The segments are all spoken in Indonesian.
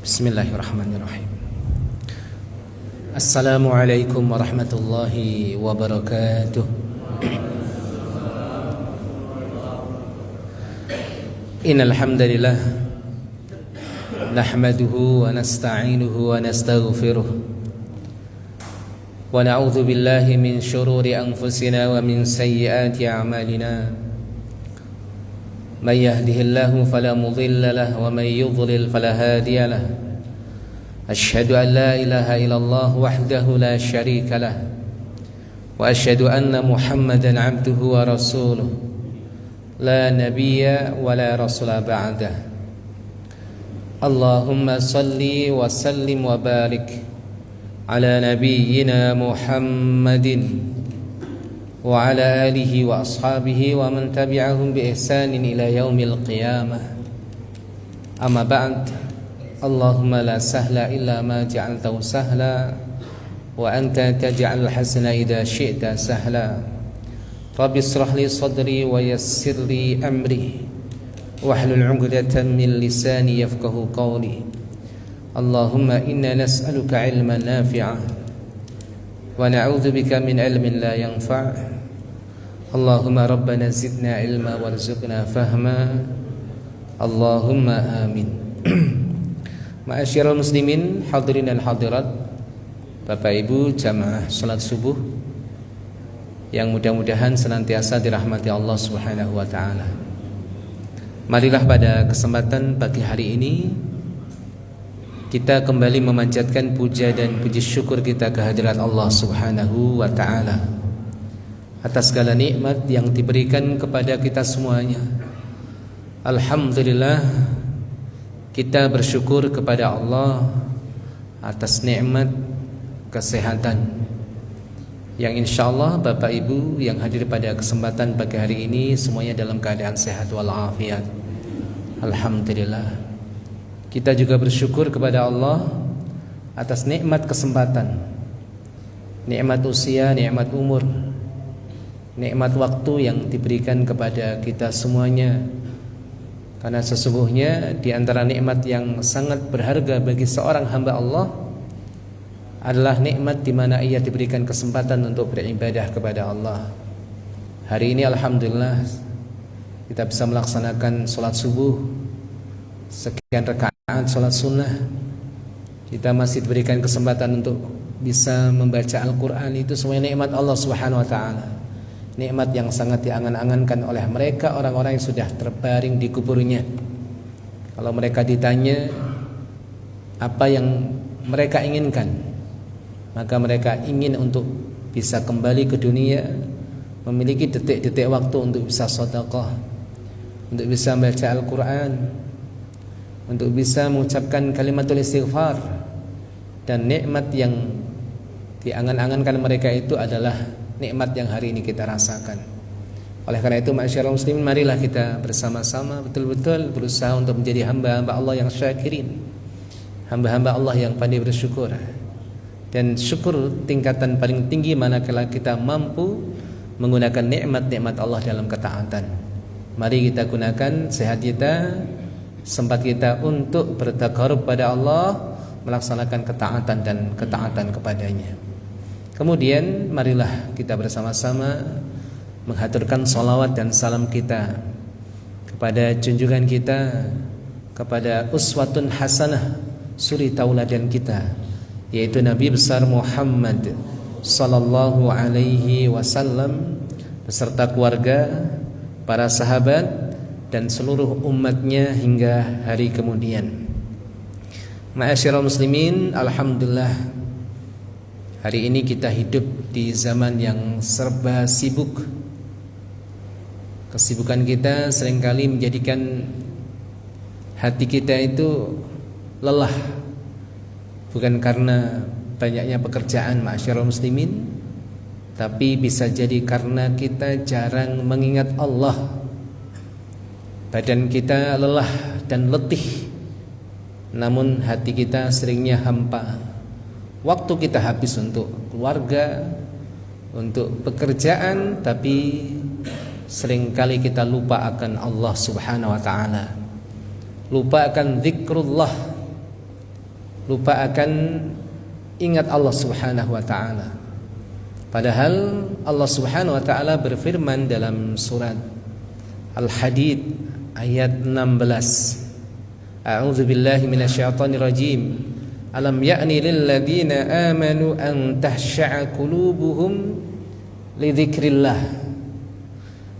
Bismillahirrahmanirrahim. Assalamualaikum warahmatullahi wabarakatuh. Innal hamdalillah nahmaduhu wa nasta'inuhu wa nastaghfiruh wa na'udzu billahi min shururi anfusina wa min sayyiati a'malina. من يهده الله فلا مضل له ومن يضلل فلا هادي له أشهد أن لا إله إلا الله وحده لا شريك له وأشهد أن محمدا عبده ورسوله لا نبي ولا رسول بعده اللهم صل وسلم وبارك على نبينا محمد وعلى آله وأصحابه ومن تبعهم بإحسان إلى يوم القيامة أما بعد اللهم لا سهل إلا ما جعلته سهلا وأنت تجعل الحسن إذا شئت سهلا رب اشرح لي صدري ويسر لي أمري واحلل عقدة من لساني يفقه قولي اللهم إنا نسألك علما نافعا ونعوذ بك من علم لا ينفع اللهم ربنا زدنا علما وارزقنا فهما اللهم آمين. Ma'asyiral muslimin, hadirin dan hadirat, Bapak Ibu jamaah salat subuh yang mudah-mudahan senantiasa dirahmati Allah Subhanahu wa taala. Marilah pada kesempatan pagi hari ini kita kembali memanjatkan puja dan puji syukur kita kehadirat Allah Subhanahu wa ta'ala atas segala nikmat yang diberikan kepada kita semuanya. Alhamdulillah, kita bersyukur kepada Allah atas nikmat kesehatan yang insyaallah Bapak Ibu yang hadir pada kesempatan pagi hari ini semuanya dalam keadaan sehat walafiat. Alhamdulillah. Kita juga bersyukur kepada Allah atas nikmat kesempatan, nikmat usia, nikmat umur, nikmat waktu yang diberikan kepada kita semuanya. Karena sesungguhnya di antara nikmat yang sangat berharga bagi seorang hamba Allah adalah nikmat di mana ia diberikan kesempatan untuk beribadah kepada Allah. Hari ini alhamdulillah kita bisa melaksanakan sholat subuh sekian rakaat sholat sunnah. Kita masih diberikan kesempatan untuk bisa membaca Al-Quran. Itu semua nikmat Allah Subhanahu wa ta'ala, nikmat yang sangat diangan-angankan oleh mereka orang-orang yang sudah terbaring di kuburnya. Kalau mereka ditanya apa yang mereka inginkan, maka mereka ingin untuk bisa kembali ke dunia, memiliki detik-detik waktu untuk bisa sedekah, untuk bisa membaca Al-Quran, untuk bisa mengucapkan kalimatul istighfar. Dan nikmat yang diangan-angankan mereka itu adalah nikmat yang hari ini kita rasakan. Oleh karena itu ma'asyiral muslimin, marilah kita bersama-sama betul-betul berusaha untuk menjadi hamba-hamba Allah yang syakirin, hamba-hamba Allah yang pandai bersyukur. Dan syukur tingkatan paling tinggi manakala kita mampu menggunakan nikmat-nikmat Allah dalam ketaatan. Mari kita gunakan sehat kita, sempat kita untuk bertakarub pada Allah, melaksanakan ketaatan dan ketaatan kepadanya. Kemudian marilah kita bersama-sama menghaturkan salawat dan salam kita kepada junjungan kita, kepada uswatun hasanah, suri tauladan kita, yaitu Nabi besar Muhammad sallallahu alaihi wasallam beserta keluarga, para sahabat dan seluruh umatnya hingga hari kemudian. Ma'asyiral muslimin, alhamdulillah hari ini kita hidup di zaman yang serba sibuk. Kesibukan kita seringkali menjadikan hati kita itu lelah, bukan karena banyaknya pekerjaan ma'asyiral muslimin, tapi bisa jadi karena kita jarang mengingat Allah. Badan kita lelah dan letih, namun hati kita seringnya hampa. Waktu kita habis untuk keluarga, untuk pekerjaan, tapi seringkali kita lupa akan Allah Subhanahu wa ta'ala, lupa akan zikrullah, lupa akan ingat Allah Subhanahu wa taala. Padahal Allah Subhanahu wa taala berfirman dalam surat Al-Hadid ayat 16. A'udzu billahi minasyaitonir rajim. Alam ya'ni lil ladzina amanu an tahsha'a qulubuhum li dzikrillah.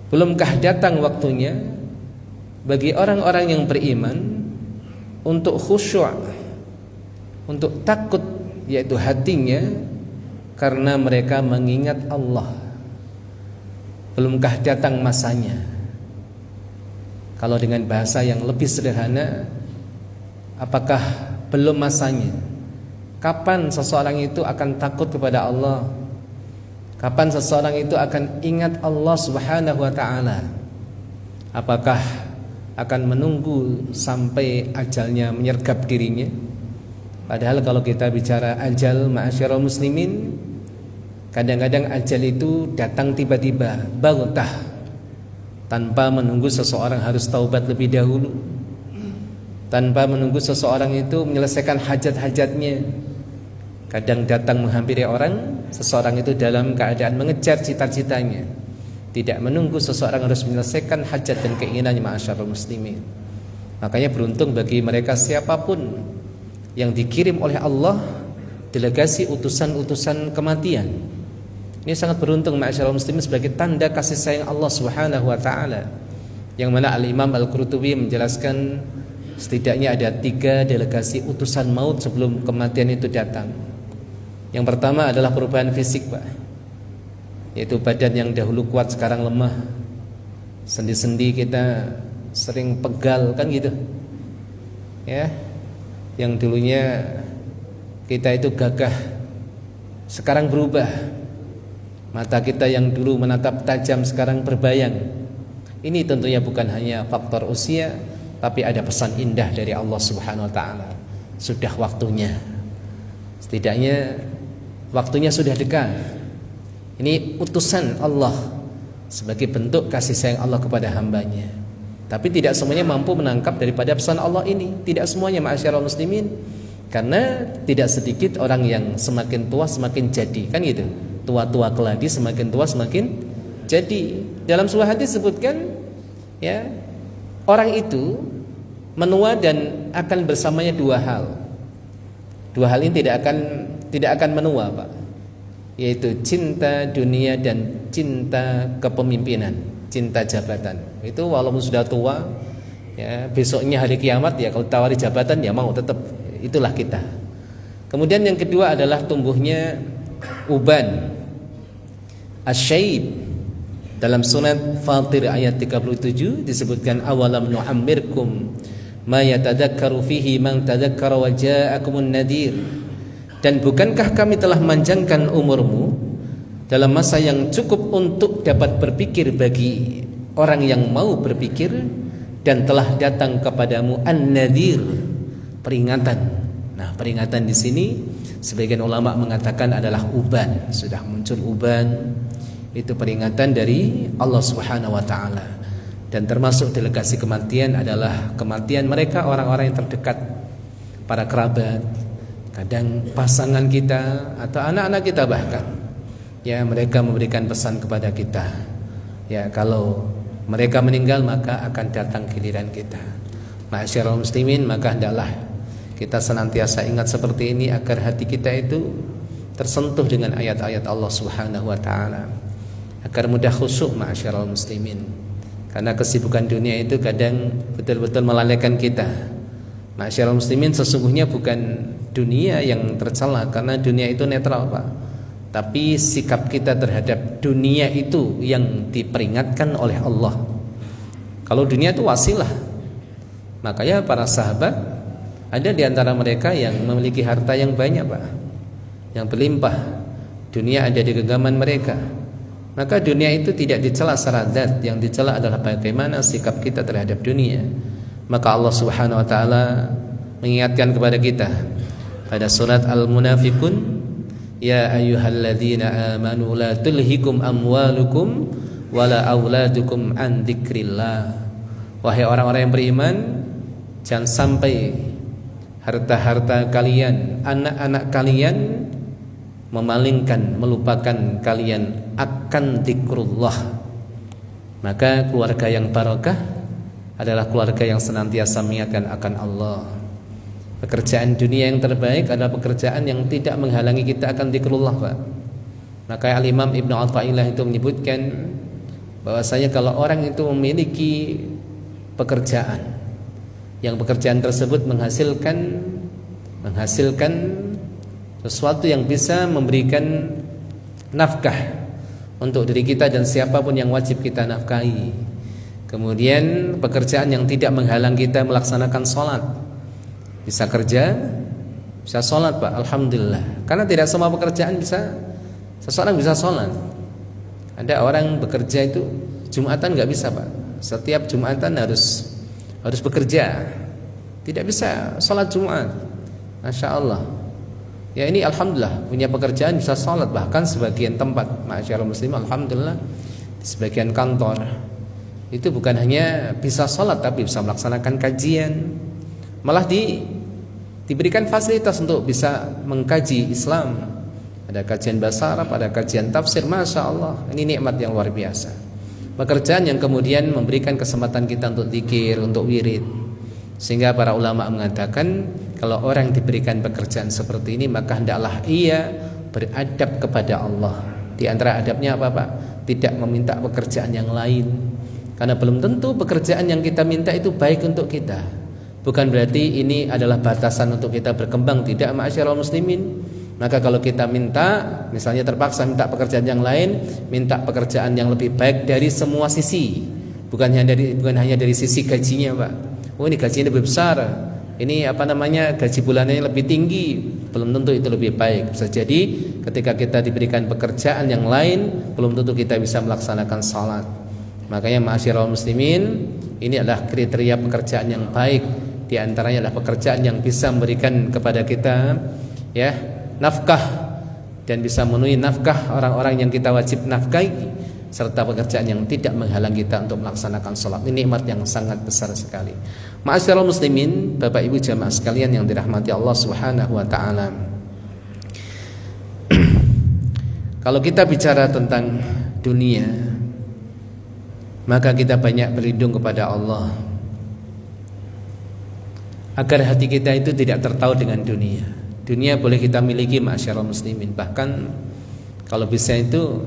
Belumkah datang waktunya bagi orang-orang yang beriman untuk khusyuk, untuk takut, yaitu hatinya, karena mereka mengingat Allah. Belumkah datang masanya? Kalau dengan bahasa yang lebih sederhana, apakah belum masanya? Kapan seseorang itu akan takut kepada Allah? Kapan seseorang itu akan ingat Allah Subhanahu wa ta'ala? Apakah akan menunggu sampai ajalnya menyergap dirinya? Padahal kalau kita bicara ajal, ma'asyiral muslimin, kadang-kadang ajal itu datang tiba-tiba, baghtah, tanpa menunggu seseorang harus taubat lebih dahulu, tanpa menunggu seseorang itu menyelesaikan hajat-hajatnya. Kadang datang menghampiri orang, seseorang itu dalam keadaan mengejar cita-citanya, tidak menunggu seseorang harus menyelesaikan hajat dan keinginannya, ma'asyiral muslimin. Makanya beruntung bagi mereka siapapun yang dikirim oleh Allah, delegasi utusan-utusan kematian. Ini sangat beruntung, ma'asyiral muslimin, sebagai tanda kasih sayang Allah Subhanahu wa ta'ala. Yang mana Al-Imam Al-Qurtubi menjelaskan setidaknya ada 3 delegasi utusan maut sebelum kematian itu datang. Yang pertama adalah perubahan fisik, Pak, yaitu badan yang dahulu kuat sekarang lemah. Sendi-sendi kita sering pegal, kan gitu ya. Yang dulunya kita itu gagah, sekarang berubah. Mata kita yang dulu menatap tajam sekarang berbayang. Ini tentunya bukan hanya faktor usia, tapi ada pesan indah dari Allah Subhanahu wa ta'ala. Sudah waktunya, setidaknya waktunya sudah dekat. Ini utusan Allah sebagai bentuk kasih sayang Allah kepada hambanya. Tapi tidak semuanya mampu menangkap daripada pesan Allah ini. Tidak semuanya, ma'asyiral muslimin. Karena tidak sedikit orang yang semakin tua semakin jadi, kan gitu. Tua-tua keladi, semakin tua semakin jadi. Dalam sebuah hadis disebutkan, ya, orang itu menua dan akan bersamanya 2 hal. 2 hal ini tidak akan menua, Pak, yaitu cinta dunia dan cinta kepemimpinan, cinta jabatan. Itu walaupun sudah tua, ya, besoknya hari kiamat, ya kalau tawari jabatan ya mau tetap. Itulah kita. Kemudian yang kedua adalah tumbuhnya uban, asyaib. Dalam surat Fatir ayat 37 disebutkan, awalam nu'ammirkum ma yatadzakkaru fihi man tadzakkara wa ja'akumun nadir. Dan bukankah kami telah memanjangkan umurmu dalam masa yang cukup untuk dapat berpikir bagi orang yang mau berpikir, dan telah datang kepadamu an-nadir, peringatan. Nah, peringatan di sini sebagian ulama mengatakan adalah uban. Sudah muncul uban, itu peringatan dari Allah Subhanahu wa ta'ala. Dan termasuk delegasi kematian adalah kematian mereka orang-orang yang terdekat, para kerabat, kadang pasangan kita atau anak-anak kita bahkan. Ya, mereka memberikan pesan kepada kita. Ya, kalau mereka meninggal maka akan datang giliran kita. Ma'asyiral muslimin, maka hendaklah kita senantiasa ingat seperti ini agar hati kita itu tersentuh dengan ayat-ayat Allah Subhanahu wa ta'ala, agar mudah khusyuk, ma'asyiral muslimin. Karena kesibukan dunia itu kadang betul-betul melalaikan kita. Ma'asyiral muslimin, sesungguhnya bukan dunia yang tercela, karena dunia itu netral, Pak. Tapi sikap kita terhadap dunia itu yang diperingatkan oleh Allah. Kalau dunia itu wasilah, makanya para sahabat ada di antara mereka yang memiliki harta yang banyak, Pak, yang berlimpah. Dunia ada di genggaman mereka. Maka dunia itu tidak dicela secara zat, yang dicela adalah bagaimana sikap kita terhadap dunia. Maka Allah Subhanahu wa ta'ala mengingatkan kepada kita pada surat Al-Munafiqun, ya ayyuhalladzina amanu la tulhikum amwalukum wala auladukum an dzikrillah. Wahai orang-orang yang beriman, jangan sampai harta-harta kalian, anak-anak kalian memalingkan, melupakan kalian akan zikrullah. Maka keluarga yang barakah adalah keluarga yang senantiasa mengingatkan akan Allah. Pekerjaan dunia yang terbaik adalah pekerjaan yang tidak menghalangi kita akan zikrullah, Pak. Maka Al-Imam Ibnu Athaillah itu menyebutkan bahwasanya kalau orang itu memiliki pekerjaan, yang pekerjaan tersebut menghasilkan sesuatu yang bisa memberikan nafkah untuk diri kita dan siapapun yang wajib kita nafkahi. Kemudian pekerjaan yang tidak menghalang kita melaksanakan sholat, bisa kerja, bisa sholat, Pak, alhamdulillah. Karena tidak semua pekerjaan bisa seseorang bisa sholat. Ada orang bekerja itu Jumatan nggak bisa, Pak. Setiap Jumatan harus bekerja, tidak bisa sholat Jumat. Masya Allah. Ya, ini alhamdulillah punya pekerjaan bisa sholat. Bahkan sebagian tempat, masyaallah muslim, alhamdulillah, di sebagian kantor itu bukan hanya bisa sholat tapi bisa melaksanakan kajian, malah diberikan fasilitas untuk bisa mengkaji Islam. Ada kajian bahasa Arab, ada kajian tafsir. Masya Allah, ini nikmat yang luar biasa. Pekerjaan yang kemudian memberikan kesempatan kita untuk zikir, untuk wirid. Sehingga para ulama mengatakan kalau orang diberikan pekerjaan seperti ini, maka hendaklah ia beradab kepada Allah. Di antara adabnya apa, Pak? Tidak meminta pekerjaan yang lain, karena belum tentu pekerjaan yang kita minta itu baik untuk kita. Bukan berarti ini adalah batasan untuk kita berkembang, tidak, ma'asyiral muslimin. Maka kalau kita minta, misalnya terpaksa minta pekerjaan yang lain, minta pekerjaan yang lebih baik dari semua sisi, bukan hanya dari sisi gajinya, Pak. Oh, ini gajinya lebih besar, ini gaji bulanannya lebih tinggi, belum tentu itu lebih baik. Bisa jadi ketika kita diberikan pekerjaan yang lain, belum tentu kita bisa melaksanakan salat. Makanya ma'asyiral muslimin, ini adalah kriteria pekerjaan yang baik. Di antaranya adalah pekerjaan yang bisa memberikan kepada kita nafkah dan bisa memenuhi nafkah orang-orang yang kita wajib nafkahi, serta pekerjaan yang tidak menghalang kita untuk melaksanakan salat. Ini nikmat yang sangat besar sekali. Ma'asyiral muslimin, Bapak Ibu jamaah sekalian yang dirahmati Allah Subhanahu wa taala. Kalau kita bicara tentang dunia, maka kita banyak berlindung kepada Allah agar hati kita itu tidak tertaut dengan dunia. Dunia boleh kita miliki, ma'asyiral muslimin. Bahkan kalau bisa itu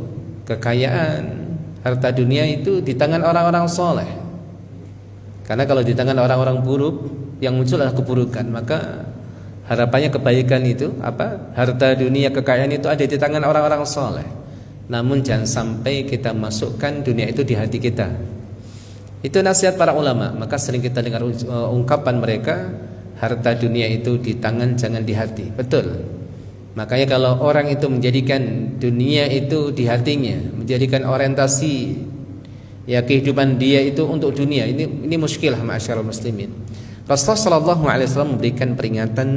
kekayaan, harta dunia itu di tangan orang-orang soleh. Karena kalau di tangan orang-orang buruk, yang muncul adalah keburukan. Maka harapannya kebaikan itu harta dunia, kekayaan itu ada di tangan orang-orang soleh. Namun jangan sampai kita masukkan dunia itu di hati kita. Itu nasihat para ulama. Maka sering kita dengar ungkapan mereka, harta dunia itu di tangan, jangan di hati. Betul. Makanya kalau orang itu menjadikan dunia itu di hatinya, menjadikan orientasi kehidupan dia itu untuk dunia, ini muskilah, ma'asyiral muslimin. Rasulullah sallallahu alaihi wasallam memberikan peringatan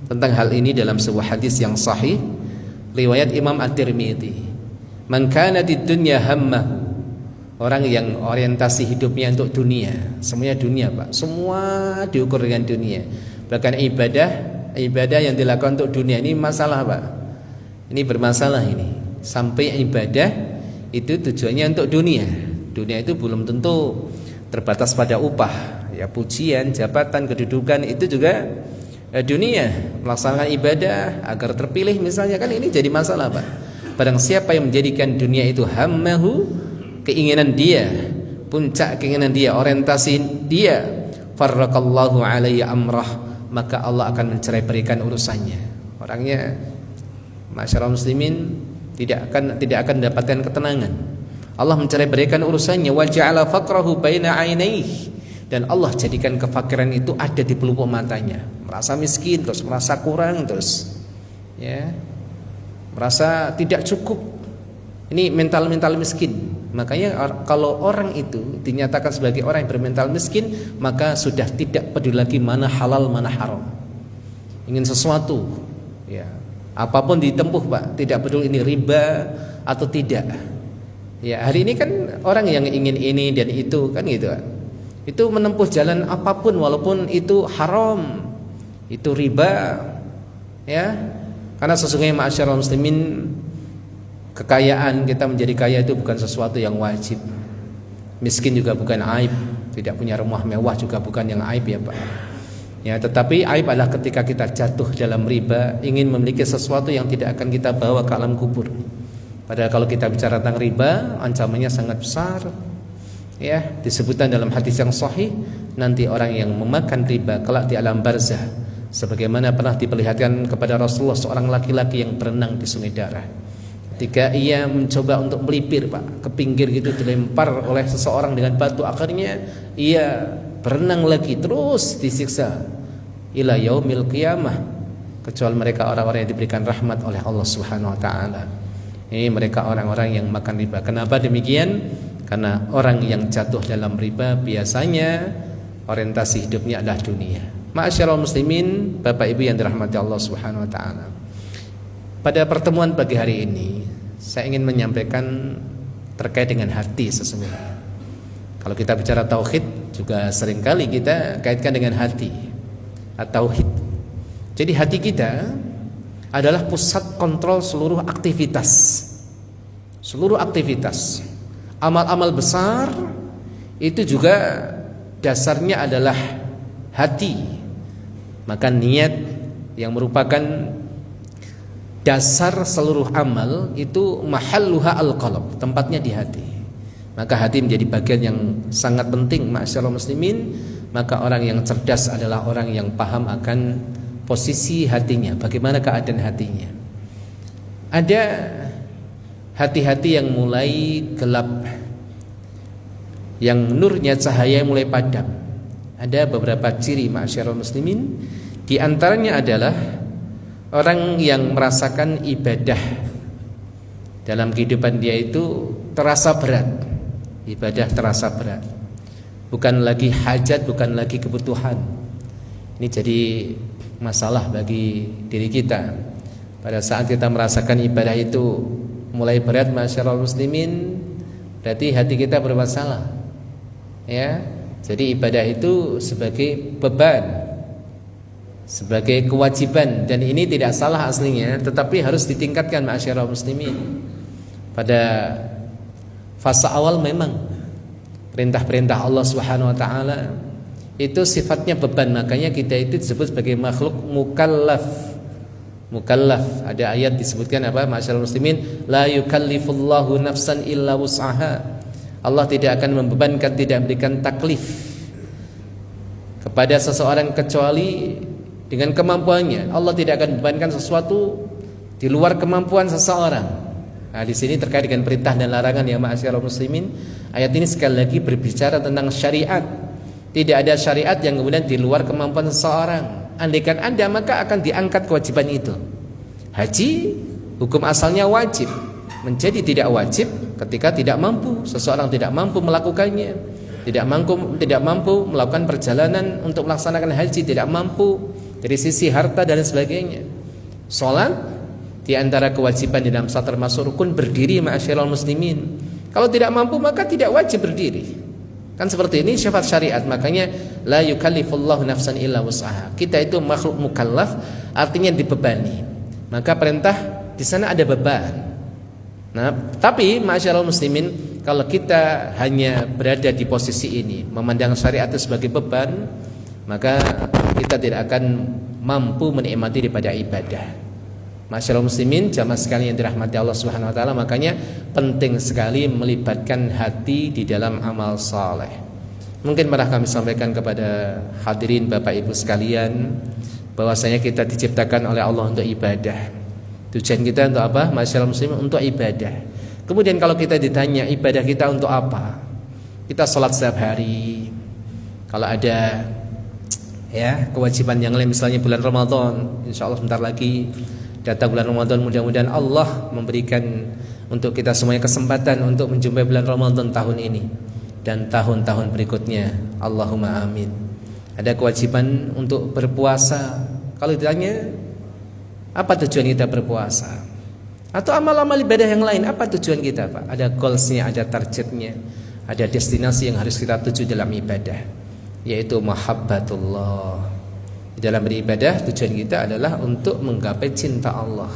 tentang hal ini dalam sebuah hadis yang sahih riwayat Imam At-Tirmidzi. Man kanatid dunya hammahu, orang yang orientasi hidupnya untuk dunia, semuanya dunia, Pak. Semua diukur dengan dunia. Bahkan ibadah yang dilakukan untuk dunia ini masalah, Pak. Ini bermasalah ini. Sampai ibadah itu tujuannya untuk dunia. Dunia itu belum tentu terbatas pada upah, pujian, jabatan, kedudukan, itu juga dunia. Melaksanakan ibadah agar terpilih misalnya, kan ini jadi masalah, Pak. Barang siapa yang menjadikan dunia itu hammahu, keinginan dia, puncak keinginan dia, orientasi dia, farraqallahu alaihi amrah, maka Allah akan mencerai-beraikan urusannya. Orangnya, ma'asyiral muslimin, tidak akan mendapatkan ketenangan. Allah mencerai-beraikan urusannya, wa ja'ala faqrahu baina ainaihi, dan Allah jadikan kefakiran itu ada di pelupuk matanya. Merasa miskin, terus merasa kurang, terus merasa tidak cukup. Ini mental miskin. Makanya kalau orang itu dinyatakan sebagai orang yang bermental miskin, maka sudah tidak peduli lagi mana halal mana haram. Ingin sesuatu, apapun ditempuh, Pak. Tidak peduli ini riba atau tidak. Hari ini kan orang yang ingin ini dan itu, kan gitu. Itu menempuh jalan apapun walaupun itu haram. itu riba, ya. Karena sesungguhnya ma'asyiral muslimin, kekayaan kita menjadi kaya itu bukan sesuatu yang wajib. Miskin juga bukan aib, tidak punya rumah mewah juga bukan yang aib ya Pak. Ya, tetapi aib adalah ketika kita jatuh dalam riba, ingin memiliki sesuatu yang tidak akan kita bawa ke alam kubur. Padahal kalau kita bicara tentang riba, ancamannya sangat besar. Ya, disebutkan dalam hadis yang sahih, nanti orang yang memakan riba kelak di alam barzah, sebagaimana pernah diperlihatkan kepada Rasulullah seorang laki-laki yang berenang di sungai darah. Ketika ia mencoba untuk melipir Pak, ke pinggir gitu, dilempar oleh seseorang dengan batu, akhirnya ia berenang lagi, terus disiksa ila yaumil qiyamah, kecuali mereka orang-orang yang diberikan rahmat oleh Allah Subhanahu wa taala. Ini mereka orang-orang yang makan riba. Kenapa demikian? Karena orang yang jatuh dalam riba biasanya orientasi hidupnya adalah dunia. Ma'asyiral muslimin, Bapak Ibu yang dirahmati Allah Subhanahu wa taala. Pada pertemuan pagi hari ini, saya ingin menyampaikan terkait dengan hati sesungguhnya. Kalau kita bicara tauhid, juga seringkali kita kaitkan dengan hati. At-tauhid. Jadi hati kita adalah pusat kontrol seluruh aktivitas. Seluruh aktivitas. Amal-amal besar itu juga dasarnya adalah hati. Maka niat yang merupakan dasar seluruh amal itu mahalluha al-qalb, tempatnya di hati. Maka hati menjadi bagian yang sangat penting ma'asyiral muslimin. Maka orang yang cerdas adalah orang yang paham akan posisi hatinya, bagaimana keadaan hatinya. Ada hati-hati yang mulai gelap, yang nurnya cahaya mulai padam. Ada beberapa ciri ma'asyiral muslimin. Di antaranya adalah orang yang merasakan ibadah dalam kehidupan dia itu terasa berat. Ibadah terasa berat, bukan lagi hajat, bukan lagi kebutuhan. Ini jadi masalah bagi diri kita. Pada saat kita merasakan ibadah itu mulai berat ma'asyiral muslimin, berarti hati kita bermasalah. Ya, jadi ibadah itu sebagai beban, sebagai kewajiban, dan ini tidak salah aslinya, tetapi harus ditingkatkan ma'asyiral muslimin. Pada fase awal memang perintah-perintah Allah Subhanahu wa taala itu sifatnya beban, makanya kita itu disebut sebagai makhluk mukallaf. Mukallaf, ada ayat disebutkan apa ma'asyiral muslimin, la yukallifullahu nafsan illa wus'aha. Allah tidak akan membebankan, tidak memberikan taklif kepada seseorang kecuali dengan kemampuannya. Allah tidak akan membebankan sesuatu di luar kemampuan seseorang. Nah, di sini terkait dengan perintah dan larangan ya ma'asyiral muslimin. Ayat ini sekali lagi berbicara tentang syariat. Tidak ada syariat yang kemudian di luar kemampuan seseorang. Andaikan ada, maka akan diangkat kewajiban itu. Haji, hukum asalnya wajib, menjadi tidak wajib ketika tidak mampu. Seseorang tidak mampu melakukannya, tidak mampu melakukan perjalanan untuk melaksanakan haji, tidak mampu dari sisi harta dan sebagainya. Salat di antara kewajiban di dalam salat termasuk rukun berdiri ma'asyiral muslimin. Kalau tidak mampu maka tidak wajib berdiri. Kan seperti ini sifat syariat. Makanya la yukallifullahu nafsan illa wus'aha. Kita itu makhluk mukallaf, artinya dibebani. Maka perintah di sana ada beban. Nah, tapi ma'asyiral muslimin, kalau kita hanya berada di posisi ini, memandang syariat itu sebagai beban, maka kita tidak akan mampu menikmati daripada ibadah. Ma'asyiral muslimin, jamaah sekalian yang dirahmati Allah Subhanahu wa taala, makanya penting sekali melibatkan hati di dalam amal saleh. Mungkin pernah kami sampaikan kepada hadirin Bapak Ibu sekalian bahwasanya kita diciptakan oleh Allah untuk ibadah. Tujuan kita untuk apa? Ma'asyiral muslimin, untuk ibadah. Kemudian kalau kita ditanya ibadah kita untuk apa? Kita sholat setiap hari. Kalau ada ya kewajiban yang lain, misalnya bulan Ramadan, insyaallah sebentar lagi datang bulan Ramadan, mudah-mudahan Allah memberikan untuk kita semuanya kesempatan untuk menjumpai bulan Ramadan tahun ini dan tahun-tahun berikutnya. Allahumma amin. Ada kewajiban untuk berpuasa. Kalau ditanya apa tujuan kita berpuasa? Atau amal-amal ibadah yang lain, apa tujuan kita, Pak? Ada goalsnya, ada targetnya, ada destinasi yang harus kita tuju dalam ibadah, yaitu mahabbatullah. Dalam beribadah tujuan kita adalah untuk menggapai cinta Allah,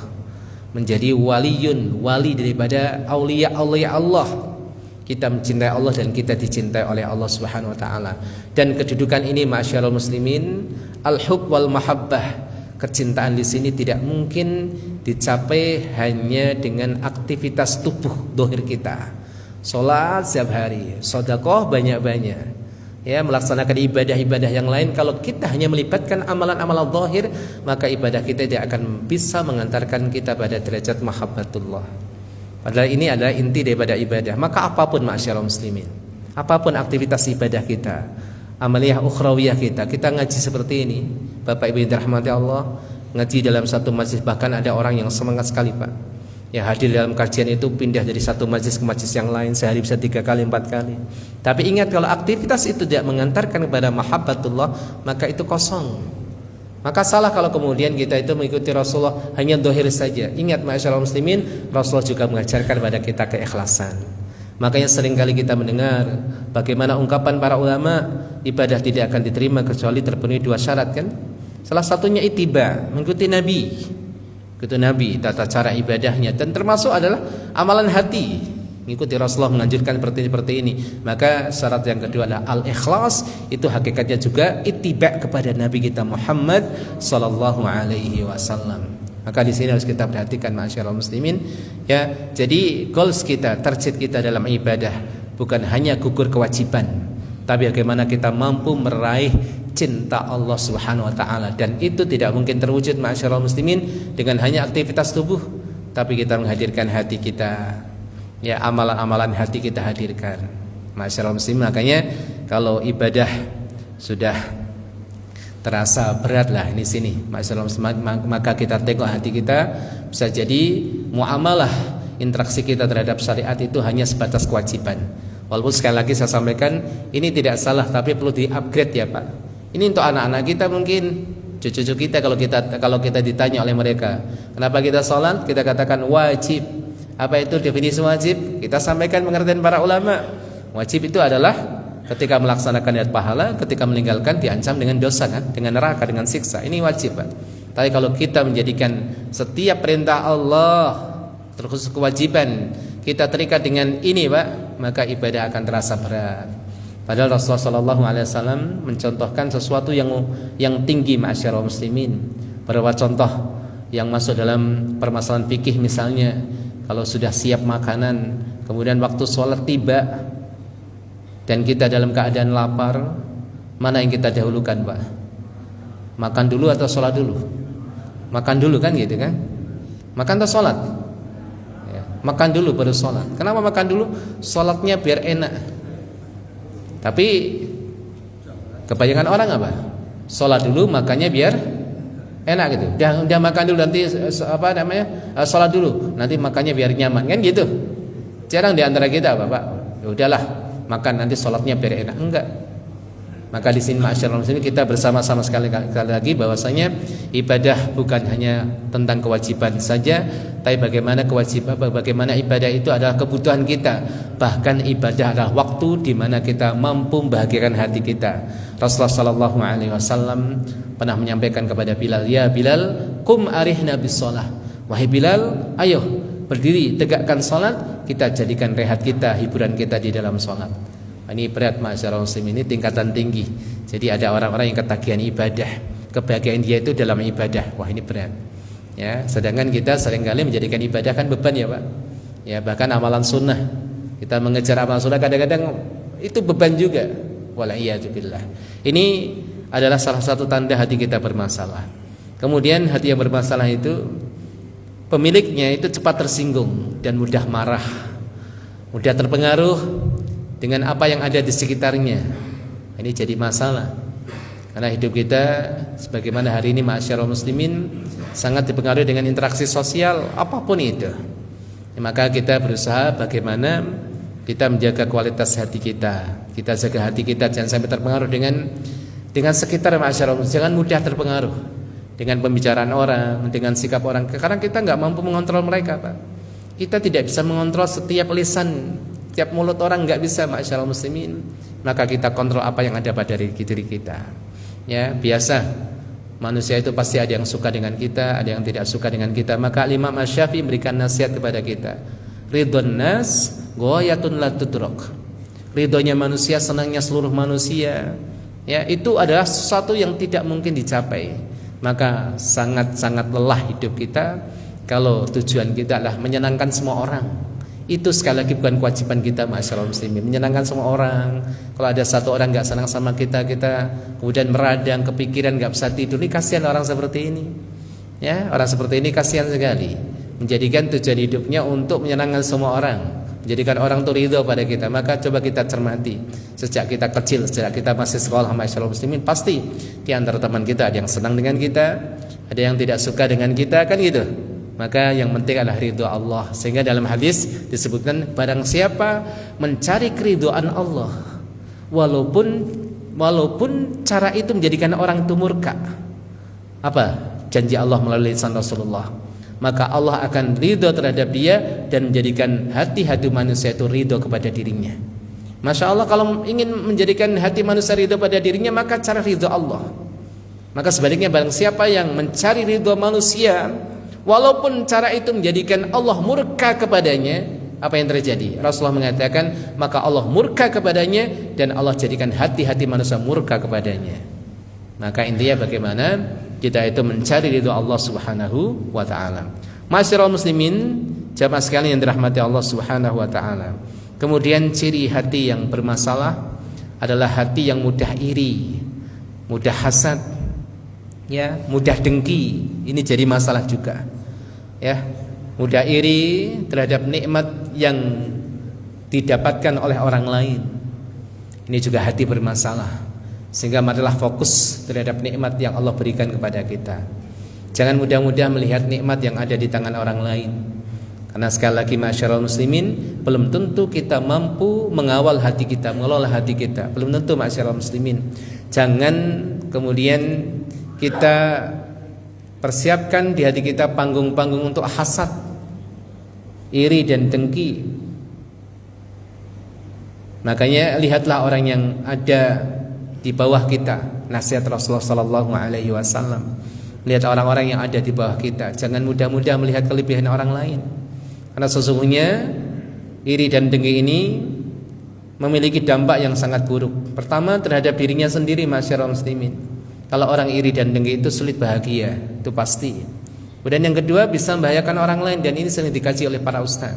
menjadi wali daripada aulia Allah. Kita mencintai Allah dan kita dicintai oleh Allah Subhanahu wa taala. Dan kedudukan ini ma'asyiral muslimin, al-hub wal mahabbah. Kecintaan di sini tidak mungkin dicapai hanya dengan aktivitas tubuh dohir kita. Salat setiap hari, sedekah banyak-banyak. Ya, melaksanakan ibadah-ibadah yang lain. Kalau kita hanya melibatkan amalan-amalan zahir, maka ibadah kita tidak akan bisa mengantarkan kita pada derajat mahabbatullah. Padahal ini adalah inti daripada ibadah. Maka apapun ma'asyiral muslimin, apapun aktivitas ibadah kita, amaliyah ukhrawiyah kita ngaji seperti ini, Bapak Ibu yang dirahmati Allah, ngaji dalam satu majlis, bahkan ada orang yang semangat sekali Pak, yang hadir dalam kajian itu pindah dari satu majlis ke majlis yang lain, sehari bisa 3 kali 4 kali. Tapi ingat, kalau aktivitas itu tidak mengantarkan kepada mahabbatullah, maka itu kosong. Maka salah kalau kemudian kita itu mengikuti Rasulullah hanya dohir saja. Ingat ma'asyiral muslimin, Rasulullah juga mengajarkan kepada kita keikhlasan. Makanya seringkali kita mendengar bagaimana ungkapan para ulama, ibadah tidak akan diterima kecuali terpenuhi 2 syarat kan? Salah satunya ittiba, mengikuti Nabi. Ikuti Nabi, tata cara ibadahnya, dan termasuk adalah amalan hati. Mengikuti Rasulullah menganjurkan seperti ini. Maka syarat yang kedua adalah al-ikhlas. Itu hakikatnya juga ittiba kepada Nabi kita Muhammad sallallahu alaihi wasallam. Maka di sini harus kita perhatikan ma'asyiral muslimin, ya. Jadi goals kita, target kita dalam ibadah bukan hanya gugur kewajiban, tapi bagaimana kita mampu meraih cinta Allah Subhanahu wa taala. Dan itu tidak mungkin terwujud ma'asyiral muslimin dengan hanya aktivitas tubuh, tapi kita menghadirkan hati kita. Ya, amalan-amalan hati kita hadirkan. Ma'asyiral muslimin, makanya kalau ibadah sudah terasa berat lah ini sini, ma'asyiral muslimin, maka kita tengok hati kita. Bisa jadi muamalah, interaksi kita terhadap syariat itu hanya sebatas kewajiban. Walaupun sekali lagi saya sampaikan, ini tidak salah, tapi perlu di-upgrade ya Pak. Ini untuk anak-anak kita, mungkin cucu-cucu kita, kalau kita ditanya oleh mereka, kenapa kita sholat? Kita katakan wajib. Apa itu definisi wajib? Kita sampaikan pengertian para ulama. Wajib itu adalah ketika melaksanakan niat pahala, ketika meninggalkan diancam dengan dosa kan, dengan neraka, dengan siksa. Ini wajib Pak. Tapi kalau kita menjadikan setiap perintah Allah, terkhusus kewajiban, kita terikat dengan ini Pak, maka ibadah akan terasa berat. Padahal Rasulullah SAW mencontohkan sesuatu yang tinggi ma'asyiral muslimin. Beberapa contoh yang masuk dalam permasalahan fikih, misalnya kalau sudah siap makanan, kemudian waktu sholat tiba dan kita dalam keadaan lapar, mana yang kita dahulukan Pak? Makan dulu atau sholat dulu? Makan dulu kan gitu kan? Makan atau sholat? Ya, makan dulu baru sholat. Kenapa makan dulu? Sholatnya biar enak. Tapi kebanyakan orang apa? Sholat dulu, makannya biar enak gitu. Udah makan dulu, nanti sholat dulu, nanti makannya biar nyaman kan gitu. Jarang di antara kita Bapak, ya udahlah makan nanti sholatnya biar enak. Enggak. Maka di sini ma'asyiral muslimin, kita bersama-sama sekali lagi bahwasanya ibadah bukan hanya tentang kewajiban saja, tapi bagaimana ibadah itu adalah kebutuhan kita. Bahkan ibadah adalah waktu di mana kita mampu membahagiakan hati kita. Rasulullah sallallahu alaihi wasallam pernah menyampaikan kepada Bilal, "Ya Bilal, qum arihna bis shalah." Wahai Bilal, ayo berdiri tegakkan salat, kita jadikan rehat kita, hiburan kita di dalam salat. Ini berat ma'asyiral muslimin, ini tingkatan tinggi. Jadi ada orang-orang yang ketagihan ibadah, kebahagiaan dia itu dalam ibadah. Wah, ini berat. Ya, sedangkan kita seringkali menjadikan ibadah kan beban ya Pak. Ya, bahkan amalan sunnah, kita mengejar amalan sunnah kadang-kadang itu beban juga. Wala'iyadzubillah. Ini adalah salah satu tanda hati kita bermasalah. Kemudian hati yang bermasalah itu pemiliknya itu cepat tersinggung dan mudah marah, mudah terpengaruh dengan apa yang ada di sekitarnya. Ini jadi masalah. Karena hidup kita sebagaimana hari ini ma'asyiral muslimin sangat dipengaruhi dengan interaksi sosial apapun itu. Maka kita berusaha bagaimana kita menjaga kualitas hati kita. Kita jaga hati kita jangan sampai terpengaruh dengan sekitar ma'asyiral muslimin. Jangan mudah terpengaruh dengan pembicaraan orang, dengan sikap orang. Karena kita enggak mampu mengontrol mereka, Pak. Kita tidak bisa mengontrol setiap lisan, setiap mulut orang, enggak bisa ma'asyiral muslimin. Maka kita kontrol apa yang ada pada diri kita. Ya, biasa Manusia itu pasti ada yang suka dengan kita, ada yang tidak suka dengan kita. Maka Imam Asy-Syafi'i memberikan nasihat kepada kita, ridhon nas ghayatun la tudrak. Ridhonya manusia, senangnya seluruh manusia, ya, itu adalah sesuatu yang tidak mungkin dicapai. Maka sangat-sangat lelah hidup kita kalau tujuan kita adalah menyenangkan semua orang. Itu sekali lagi bukan kewajiban kita, ma'asyiral muslimin, menyenangkan semua orang. Kalau ada satu orang gak senang sama kita kemudian meradang, kepikiran, gak bisa tidur. Ini kasihan orang seperti ini, ya, orang seperti ini kasihan sekali. Menjadikan tujuan hidupnya untuk menyenangkan semua orang, menjadikan orang itu ridho pada kita. Maka coba kita cermati, sejak kita kecil, sejak kita masih sekolah, ma'asyiral muslimin, pasti di antara teman kita ada yang senang dengan kita, ada yang tidak suka dengan kita, kan gitu. Maka yang penting adalah ridho Allah. Sehingga dalam hadis disebutkan, barang siapa mencari keridhaan Allah, walaupun cara itu menjadikan orang itu murka. Apa janji Allah melalui lisan Rasulullah? Maka Allah akan ridho terhadap dia dan menjadikan hati-hati manusia itu ridho kepada dirinya. Masya Allah, kalau ingin menjadikan hati manusia ridho pada dirinya, maka cara ridho Allah. Maka sebaliknya, barang siapa yang mencari ridho manusia, walaupun cara itu menjadikan Allah murka kepadanya, apa yang terjadi? Rasulullah mengatakan, maka Allah murka kepadanya dan Allah jadikan hati-hati manusia murka kepadanya. Maka intinya bagaimana kita itu mencari ridho Allah Subhanahu wa taala. Ma'asyiral muslimin, jamaah sekalian yang dirahmati Allah Subhanahu wa taala. Kemudian ciri hati yang bermasalah adalah hati yang mudah iri, mudah hasad, ya, mudah dengki. Ini jadi masalah juga, ya, mudah iri terhadap nikmat yang didapatkan oleh orang lain. Ini juga hati bermasalah. Sehingga marilah fokus terhadap nikmat yang Allah berikan kepada kita. Jangan mudah-mudah melihat nikmat yang ada di tangan orang lain. Karena sekali lagi, ma'asyiral muslimin, belum tentu kita mampu mengawal hati kita, mengelola hati kita. Belum tentu, ma'asyiral muslimin. Jangan kemudian kita persiapkan di hati kita panggung-panggung untuk hasad, iri dan dengki. Makanya lihatlah orang yang ada di bawah kita, nasihat Rasulullah sallallahu alaihi wasallam. Lihat orang-orang yang ada di bawah kita. Jangan mudah-mudah melihat kelebihan orang lain. Karena sesungguhnya iri dan dengki ini memiliki dampak yang sangat buruk. Pertama, terhadap dirinya sendiri, ma'asyiral muslimin. Kalau orang iri dan dengki itu sulit bahagia, itu pasti. Kemudian yang kedua, bisa membahayakan orang lain, dan ini sering dikaji oleh para ustaz.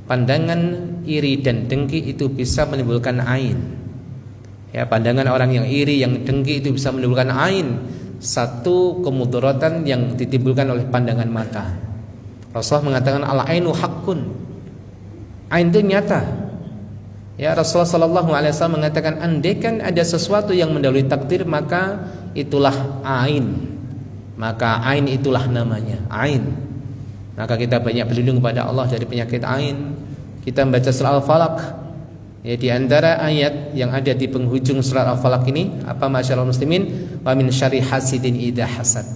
Pandangan iri dan dengki itu bisa menimbulkan ain. Ya, pandangan orang yang iri, yang dengki itu bisa menimbulkan ain, satu kemudaratan yang ditimbulkan oleh pandangan mata. Rasulullah mengatakan al-ainu haqqun. Ain itu nyata. Ya, Rasulullah sallallahu alaihi wasallam mengatakan, andaikan ada sesuatu yang mendahului takdir, maka itulah ain. Maka ain itulah namanya, ain. Maka kita banyak berlindung kepada Allah dari penyakit ain. Kita membaca surah Al-Falaq. Ya, di antara ayat yang ada di penghujung surat Al-Falaq ini, apa, ma'asyiral muslimin, wa min syarri hasidin idza hasad.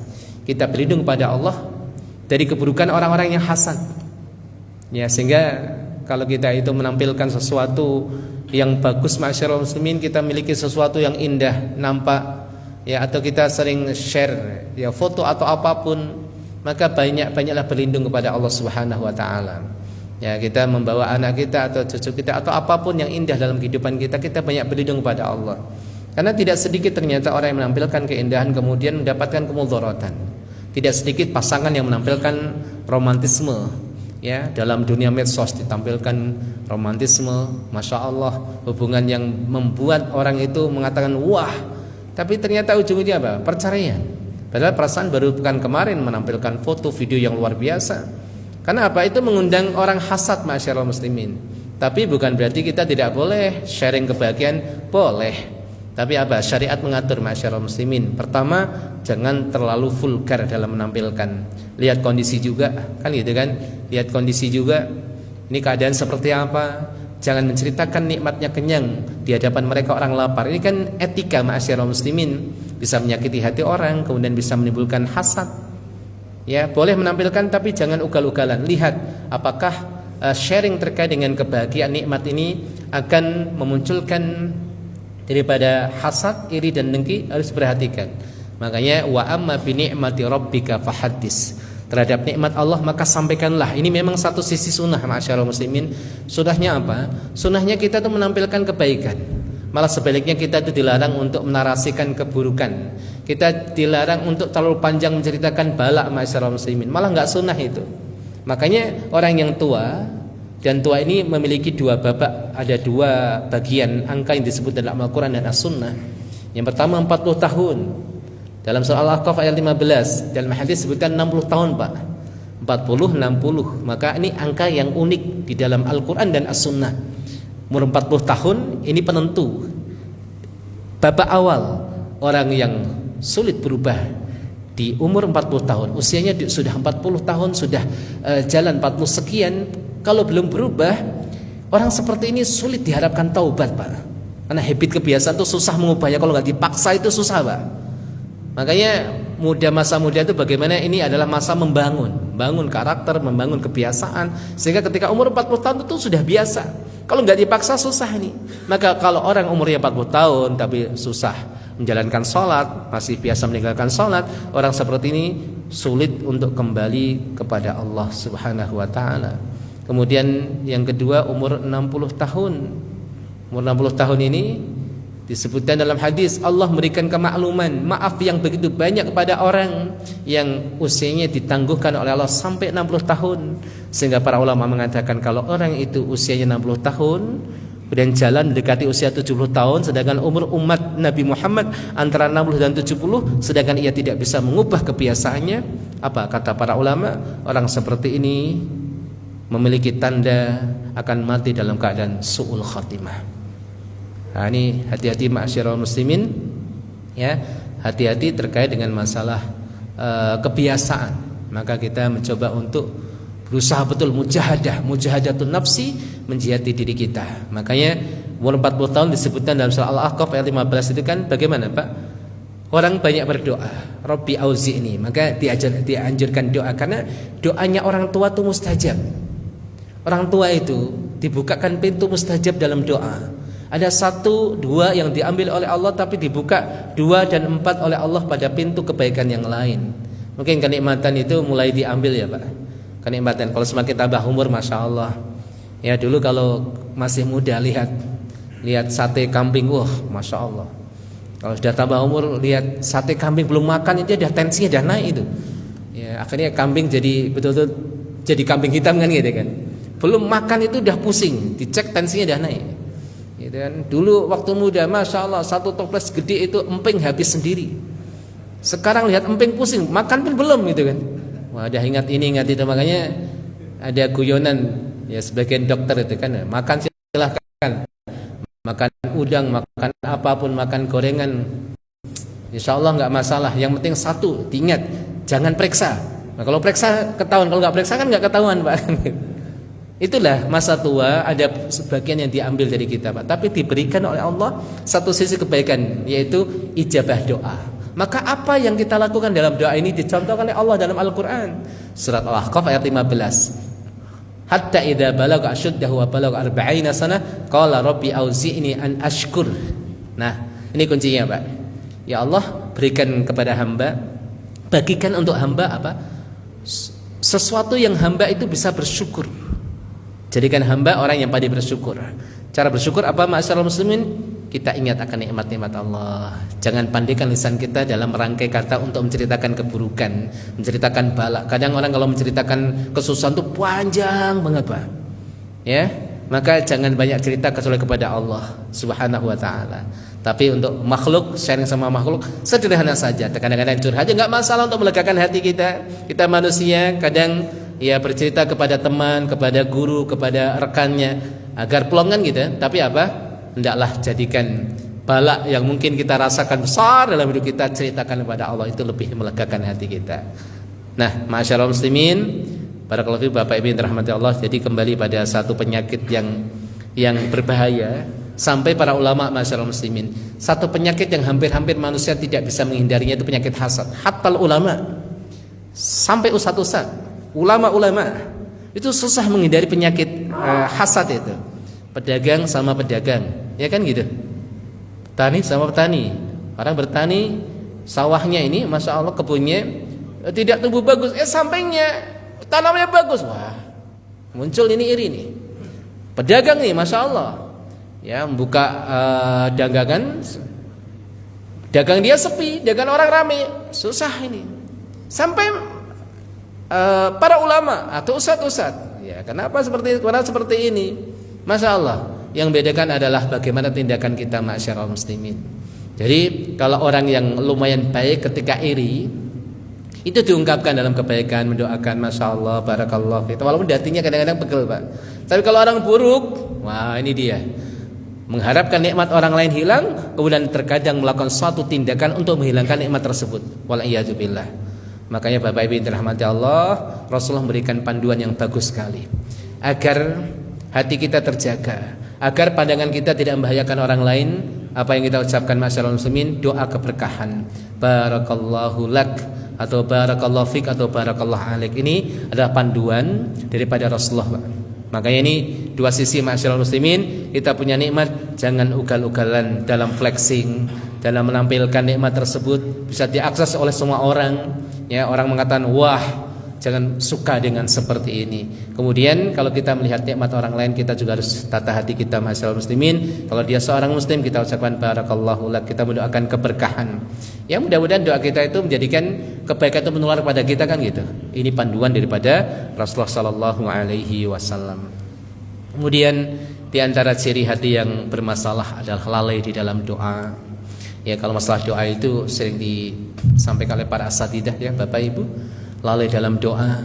Kita berlindung pada Allah dari keburukan orang-orang yang hasad. Ya, sehingga kalau kita itu menampilkan sesuatu yang bagus, ma'asyiral muslimin, kita miliki sesuatu yang indah nampak, ya, atau kita sering share, ya, foto atau apapun, maka banyaklah berlindung kepada Allah Subhanahu wa taala. Ya, kita membawa anak kita atau cucu kita atau apapun yang indah dalam kehidupan kita, kita banyak berlindung kepada Allah. Karena tidak sedikit ternyata orang yang menampilkan keindahan kemudian mendapatkan kemudaratan. Tidak sedikit pasangan yang menampilkan romantisme, ya, dalam dunia medsos ditampilkan romantisme, masya Allah, hubungan yang membuat orang itu mengatakan wah, tapi ternyata ujung-ujungnya apa? Perceraian. Padahal perasaan baru pekan kemarin menampilkan foto video yang luar biasa. Karena apa? Itu mengundang orang hasad, ma'asyiral muslimin. Tapi bukan berarti kita tidak boleh sharing kebahagiaan, boleh. Tapi apa? Syariat mengatur, ma'asyiral muslimin. Pertama, jangan terlalu vulgar dalam menampilkan. Lihat kondisi juga, kan gitu kan? Lihat kondisi juga. Ini keadaan seperti apa? Jangan menceritakan nikmatnya kenyang di hadapan mereka orang lapar. Ini kan etika, ma'asyiral muslimin. Bisa menyakiti hati orang, kemudian bisa menimbulkan hasad. Ya, boleh menampilkan tapi jangan ugal-ugalan. Lihat apakah sharing terkait dengan kebahagiaan nikmat ini akan memunculkan daripada hasad, iri dan dengki. Harus perhatikan. Makanya wa amma bi ni'mati rabbika fahaddis. Terhadap nikmat Allah maka sampaikanlah. Ini memang satu sisi sunnah ma'asyiral muslimin. Sunnahnya apa? Sunnahnya kita tuh menampilkan kebaikan. Malah sebaliknya kita itu dilarang untuk menarasikan keburukan. Kita dilarang untuk terlalu panjang menceritakan balak ma'asyiral muslimin. Malah enggak sunnah itu. Makanya orang yang tua, dan tua ini memiliki dua babak, ada dua bagian angka yang disebut dalam Al-Quran dan As-Sunnah. Yang pertama 40 tahun. Dalam surah Al-Ahqaf ayat 15, dalam hadis disebutkan 60 tahun, Pak. 40, 60. Maka ini angka yang unik di dalam Al-Quran dan As-Sunnah. Umur 40 tahun ini penentu. Babak awal orang yang sulit berubah di umur 40 tahun. Usianya sudah 40 tahun, sudah jalan 40 sekian. Kalau belum berubah, orang seperti ini sulit diharapkan taubat, Pak. Karena habit kebiasaan itu susah mengubahnya. Kalau nggak dipaksa itu susah, Pak. Makanya masa muda itu bagaimana, ini adalah masa membangun karakter, membangun kebiasaan, sehingga ketika umur 40 tahun itu sudah biasa. Kalau nggak dipaksa susah nih. Maka kalau orang umurnya 40 tahun tapi susah menjalankan sholat, masih biasa meninggalkan sholat, orang seperti ini sulit untuk kembali kepada Allah Subhanahu wa ta'ala. Kemudian yang kedua umur 60 tahun. Umur 60 tahun ini disebutkan dalam hadis Allah memberikan kemakluman, maaf yang begitu banyak kepada orang yang usianya ditangguhkan oleh Allah sampai 60 tahun. Sehingga para ulama mengatakan kalau orang itu usianya 60 tahun kemudian jalan mendekati usia 70 tahun, sedangkan umur umat Nabi Muhammad antara 60 dan 70, sedangkan ia tidak bisa mengubah kebiasaannya, apa kata para ulama? Orang seperti ini memiliki tanda akan mati dalam keadaan su'ul khatimah. Nah, ini hati-hati ma'asyiral muslimin, ya, hati-hati terkait dengan masalah kebiasaan. Maka kita mencoba untuk berusaha betul mujahadatun nafsi, menjihati diri kita. Makanya umur 40 tahun disebutkan dalam surah Al-Ahqaf ayat 15 itu kan bagaimana, Pak? Orang banyak berdoa, Rabbi auzi'ni, maka dianjurkan doa karena doanya orang tua itu mustajab. Orang tua itu dibukakan pintu mustajab dalam doa. Ada 1, 2 yang diambil oleh Allah, tapi dibuka 2 dan 4 oleh Allah pada pintu kebaikan yang lain. Mungkin kenikmatan itu mulai diambil ya, Pak. Kenikmatan kalau semakin tambah umur, masya Allah. Ya dulu kalau masih muda lihat sate kambing, wah masya Allah. Kalau sudah tambah umur lihat sate kambing belum makan itu udah tensinya udah naik itu. Ya akhirnya kambing jadi betul-betul jadi kambing hitam kan gitu kan. Belum makan itu udah pusing, dicek tensinya udah naik. Gitu kan. Dulu waktu muda masya Allah 1 toples gede itu emping habis sendiri. Sekarang lihat emping pusing, makan pun belum gitu kan. Wah, udah ingat ini ingat itu, makanya ada guyonan ya sebagian dokter itu kan, makan silahkan, makan udang, makan apapun, makan gorengan, insya Allah nggak masalah. Yang penting satu, diingat jangan periksa. Nah, kalau periksa ketahuan, kalau nggak periksa kan nggak ketahuan, Pak. Itulah masa tua, ada sebagian yang diambil dari kita, Pak. Tapi diberikan oleh Allah satu sisi kebaikan, yaitu ijabah doa. Maka apa yang kita lakukan dalam doa ini dicontohkan oleh Allah dalam Al-Quran. Surat Al-Ahqaf ayat 15. Hatta idza balagha ashuddahu wa balagha 40 sanah qala rabbi auzi'ni an ashkur. Nah, ini kuncinya, Pak. Ya Allah, berikan kepada hamba, bagikan untuk hamba apa? Sesuatu yang hamba itu bisa bersyukur. Jadikan hamba orang yang pandai bersyukur. Cara bersyukur apa, ma'asyiral muslimin? Kita ingat akan nikmat-nikmat Allah. Jangan pandaikan lisan kita dalam merangkai kata untuk menceritakan keburukan, menceritakan balak. Kadang orang kalau menceritakan kesusahan itu panjang banget, Pak. Ya, maka jangan banyak cerita kecuali kepada Allah Subhanahu wa taala. Tapi untuk makhluk, sharing sama makhluk sederhana saja. Kadang-kadang curhat aja enggak masalah untuk melegakan hati kita. Kita manusia, kadang ya bercerita kepada teman, kepada guru, kepada rekannya agar plongan gitu. Tapi apa? Hendaklah jadikan balak yang mungkin kita rasakan besar dalam hidup kita, ceritakan kepada Allah, itu lebih melegakan hati kita. Nah, ma'asyiral muslimin, barakallahu fiikum Bapak Ibu yang dirahmati Allah. Jadi kembali pada satu penyakit yang berbahaya, sampai para ulama ma'asyiral muslimin, satu penyakit yang hampir-hampir manusia tidak bisa menghindarinya, itu penyakit hasad. Hatta ulama, sampai ustaz-ustaz, ulama-ulama itu susah menghindari penyakit hasad itu. Pedagang sama pedagang, ya kan gitu. Petani sama petani. Orang bertani Sawahnya ini, masya Allah, kebunnya tidak tumbuh bagus. Sampingnya tanamnya bagus. Wah, muncul ini iri nih. Pedagang nih, masya Allah, ya membuka dagangan, dagang dia sepi, dagang orang ramai, susah ini. Sampai para ulama atau ustadz, ya kenapa seperti ini? Masya Allah, yang bedakan adalah bagaimana tindakan kita ma'asyiral muslimin. Jadi kalau orang yang lumayan baik ketika iri, itu diungkapkan dalam kebaikan, mendoakan, masya Allah, barakallah, walaupun hatinya kadang-kadang pegel, Pak. Tapi kalau orang buruk, wah ini dia, mengharapkan nikmat orang lain hilang, kemudian terkadang melakukan suatu tindakan untuk menghilangkan nikmat tersebut. Wal'iyadzubillah. Makanya Bapak Ibu yang dirahmati Allah, Rasulullah memberikan panduan yang bagus sekali agar hati kita terjaga, agar pandangan kita tidak membahayakan orang lain. Apa yang kita ucapkan masyaallah muslimin, doa keberkahan, barakallahu lak atau barakallahu fik atau barakallahu alaik, ini adalah panduan daripada Rasulullah. Makanya ini dua sisi masyaallah muslimin. Kita punya nikmat, jangan ugal-ugalan dalam flexing, dalam menampilkan nikmat tersebut bisa diakses oleh semua orang. Ya, orang mengatakan wah, jangan suka dengan seperti ini. Kemudian kalau kita melihat nikmat orang lain, kita juga harus tata hati kita masyaallah muslimin. Kalau dia seorang muslim, kita ucapkan barakallahu lak, kita mendoakan keberkahan. Ya, mudah-mudahan doa kita itu menjadikan kebaikan itu menular pada kita, kan gitu. Ini panduan daripada Rasulullah sallallahu alaihi wasallam. Kemudian di antara ciri hati yang bermasalah adalah lalai di dalam doa. Ya, kalau masalah doa itu sering disampaikan oleh para asatidah, ya Bapak Ibu, lalai dalam doa.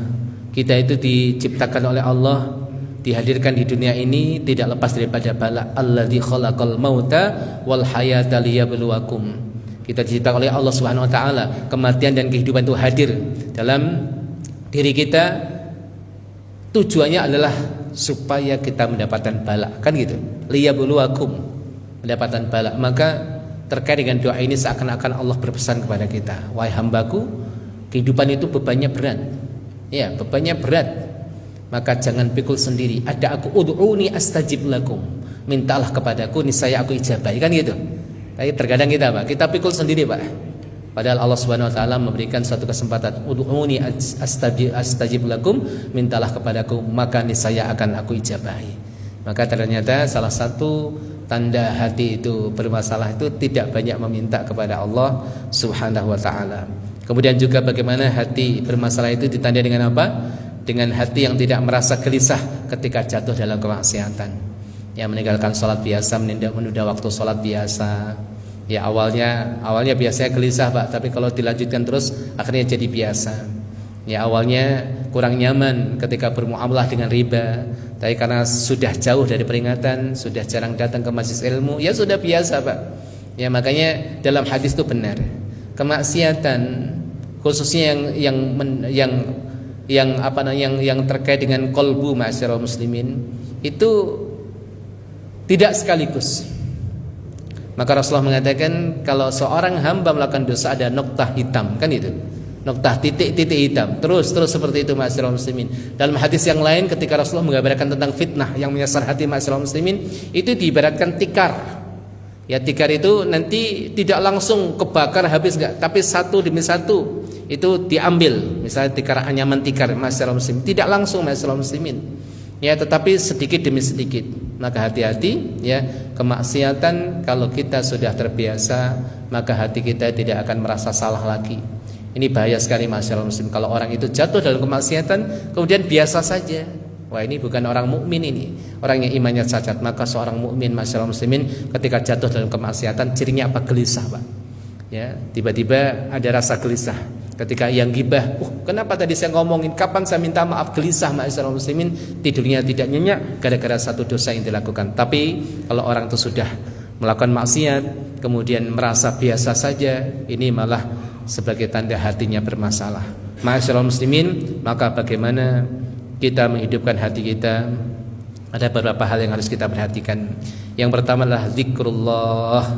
Kita itu diciptakan oleh Allah, dihadirkan di dunia ini tidak lepas daripada bala. Alladzi khalaqal mauta wal hayata liyabluwakum. Kita diciptakan oleh Allah Subhanahu wa taala. Kematian dan kehidupan itu hadir dalam diri kita. Tujuannya adalah supaya kita mendapatkan bala, kan gitu. Liyabluwakum, mendapatkan bala. Maka terkait dengan doa ini seakan-akan Allah berpesan kepada kita, wahai hambaku, kehidupan itu bebannya berat. Ya, bebannya berat. Maka jangan pikul sendiri. Ada aku, ud'uni astajib lakum. Mintalah kepadaku, niscaya aku ijabahi, kan gitu. Tapi terkadang kita, Pak, kita pikul sendiri, Pak. Padahal Allah Subhanahu wa taala memberikan suatu kesempatan, ud'uni astajib lakum, mintalah kepadaku, maka niscaya akan aku ijabahi. Maka ternyata salah satu tanda hati itu bermasalah itu tidak banyak meminta kepada Allah Subhanahu wa taala. Kemudian juga bagaimana hati bermasalah itu ditandai dengan apa? Dengan hati yang tidak merasa gelisah ketika jatuh dalam kemaksiatan. Yang meninggalkan sholat biasa, menunda waktu sholat biasa. Ya awalnya biasanya gelisah, Pak, tapi kalau dilanjutkan terus akhirnya jadi biasa. Ya awalnya kurang nyaman ketika bermuamalah dengan riba, tapi karena sudah jauh dari peringatan, sudah jarang datang ke majelis ilmu, ya sudah biasa, Pak. Ya makanya dalam hadis itu benar, kemaksiatan khususnya yang terkait dengan kolbu ma'asyiral muslimin itu tidak sekaligus. Maka Rasulullah mengatakan kalau seorang hamba melakukan dosa ada noktah hitam, kan itu. Noktah titik-titik hitam. Terus seperti itu ma'asyiral muslimin. Dalam hadis yang lain ketika Rasulullah menggambarkan tentang fitnah yang menyasar hati ma'asyiral muslimin, itu diibaratkan tikar. Ya, tikar itu nanti tidak langsung kebakar habis enggak, tapi satu demi satu itu diambil. Misalnya tikar anyaman tikar ma'asyiral muslimin, tidak langsung ma'asyiral muslimin. Ya, tetapi sedikit demi sedikit. Maka hati-hati ya, kemaksiatan kalau kita sudah terbiasa, maka hati kita tidak akan merasa salah lagi. Ini bahaya sekali masyaallah muslim. Kalau orang itu jatuh dalam kemaksiatan kemudian biasa saja, wah ini bukan orang mukmin, ini orang yang imannya cacat. Maka seorang mukmin masyaallah muslimin ketika jatuh dalam kemaksiatan cirinya apa? Gelisah, Pak. Ya, tiba-tiba ada rasa gelisah. Ketika yang gibah, kenapa tadi saya ngomongin, kapan saya minta maaf, gelisah masyaallah muslimin, tidurnya tidak nyenyak gara-gara satu dosa yang dilakukan. Tapi kalau orang itu sudah melakukan maksiat kemudian merasa biasa saja, ini malah sebagai tanda hatinya bermasalah. Ma'asyiral muslimin, maka bagaimana kita menghidupkan hati kita? Ada beberapa hal yang harus kita perhatikan. Yang pertama adalah zikrullah,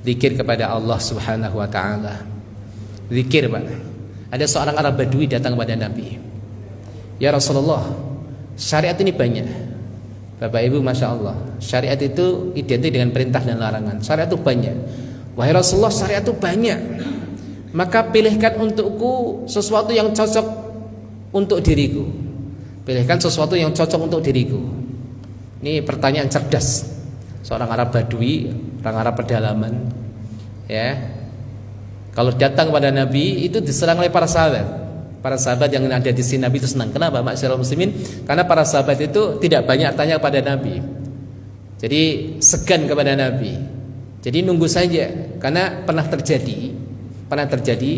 zikir kepada Allah Subhanahu wa taala. Zikir, Pak. Ada seorang Arab Badui datang kepada Nabi. Ya Rasulullah, syariat ini banyak. Bapak Ibu, Masya Allah, syariat itu identik dengan perintah dan larangan. Syariat itu banyak. Wahai Rasulullah, syariat itu banyak, maka pilihkan untukku sesuatu yang cocok untuk diriku. Pilihkan sesuatu yang cocok untuk diriku. Ini pertanyaan cerdas seorang Arab Badui, orang Arab pedalaman. Ya, kalau datang pada Nabi itu diserang oleh para sahabat. Para sahabat yang ada di sini Nabi itu senang. Kenapa, ma'asyiral muslimin? Karena para sahabat itu tidak banyak tanya kepada Nabi. Jadi segan kepada Nabi. Jadi nunggu saja, karena pernah terjadi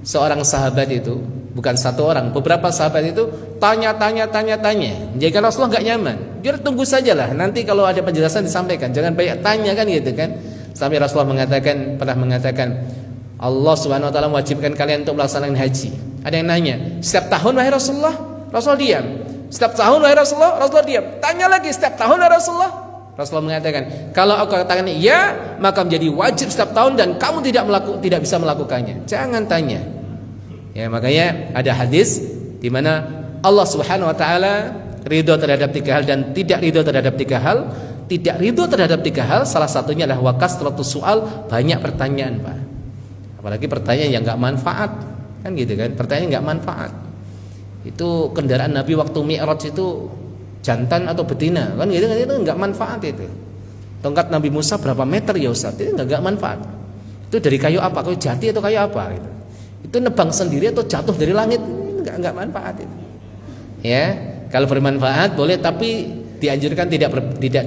seorang sahabat itu, bukan satu orang, beberapa sahabat itu tanya. Jadi kalau Rasulullah nggak nyaman, biar tunggu sajalah, nanti kalau ada penjelasan disampaikan, jangan banyak tanya kan gitu kan. Sampai Rasulullah pernah mengatakan, Allah Subhanahu wa taala mewajibkan kalian untuk melaksanakan haji. Ada yang nanya, setiap tahun wahai Rasulullah? Rasulullah diam. Setiap tahun wahai Rasulullah? Rasulullah diam. Tanya lagi, setiap tahun wahai Rasulullah? Rasulullah mengatakan, kalau aku katakan iya, maka menjadi wajib setiap tahun dan kamu tidak bisa melakukannya. Jangan tanya. Ya, makanya ada hadis di mana Allah Subhanahu wa taala ridho terhadap 3 hal dan tidak ridho terhadap 3 hal. Tidak ridho terhadap 3 hal, salah satunya adalah wakasratus soal, banyak pertanyaan, Pak. Apalagi pertanyaan yang enggak manfaat. Kan gitu kan? Pertanyaan enggak manfaat. Itu kendaraan Nabi waktu Mi'raj itu jantan atau betina, kan gitu kan, itu enggak manfaat itu. Tongkat Nabi Musa berapa meter ya Ustaz? Itu enggak manfaat. Itu dari kayu apa? Kayu jati atau kayu apa gitu. Itu nebang sendiri atau jatuh dari langit? Enggak manfaat itu. Ya, kalau bermanfaat boleh, tapi dianjurkan tidak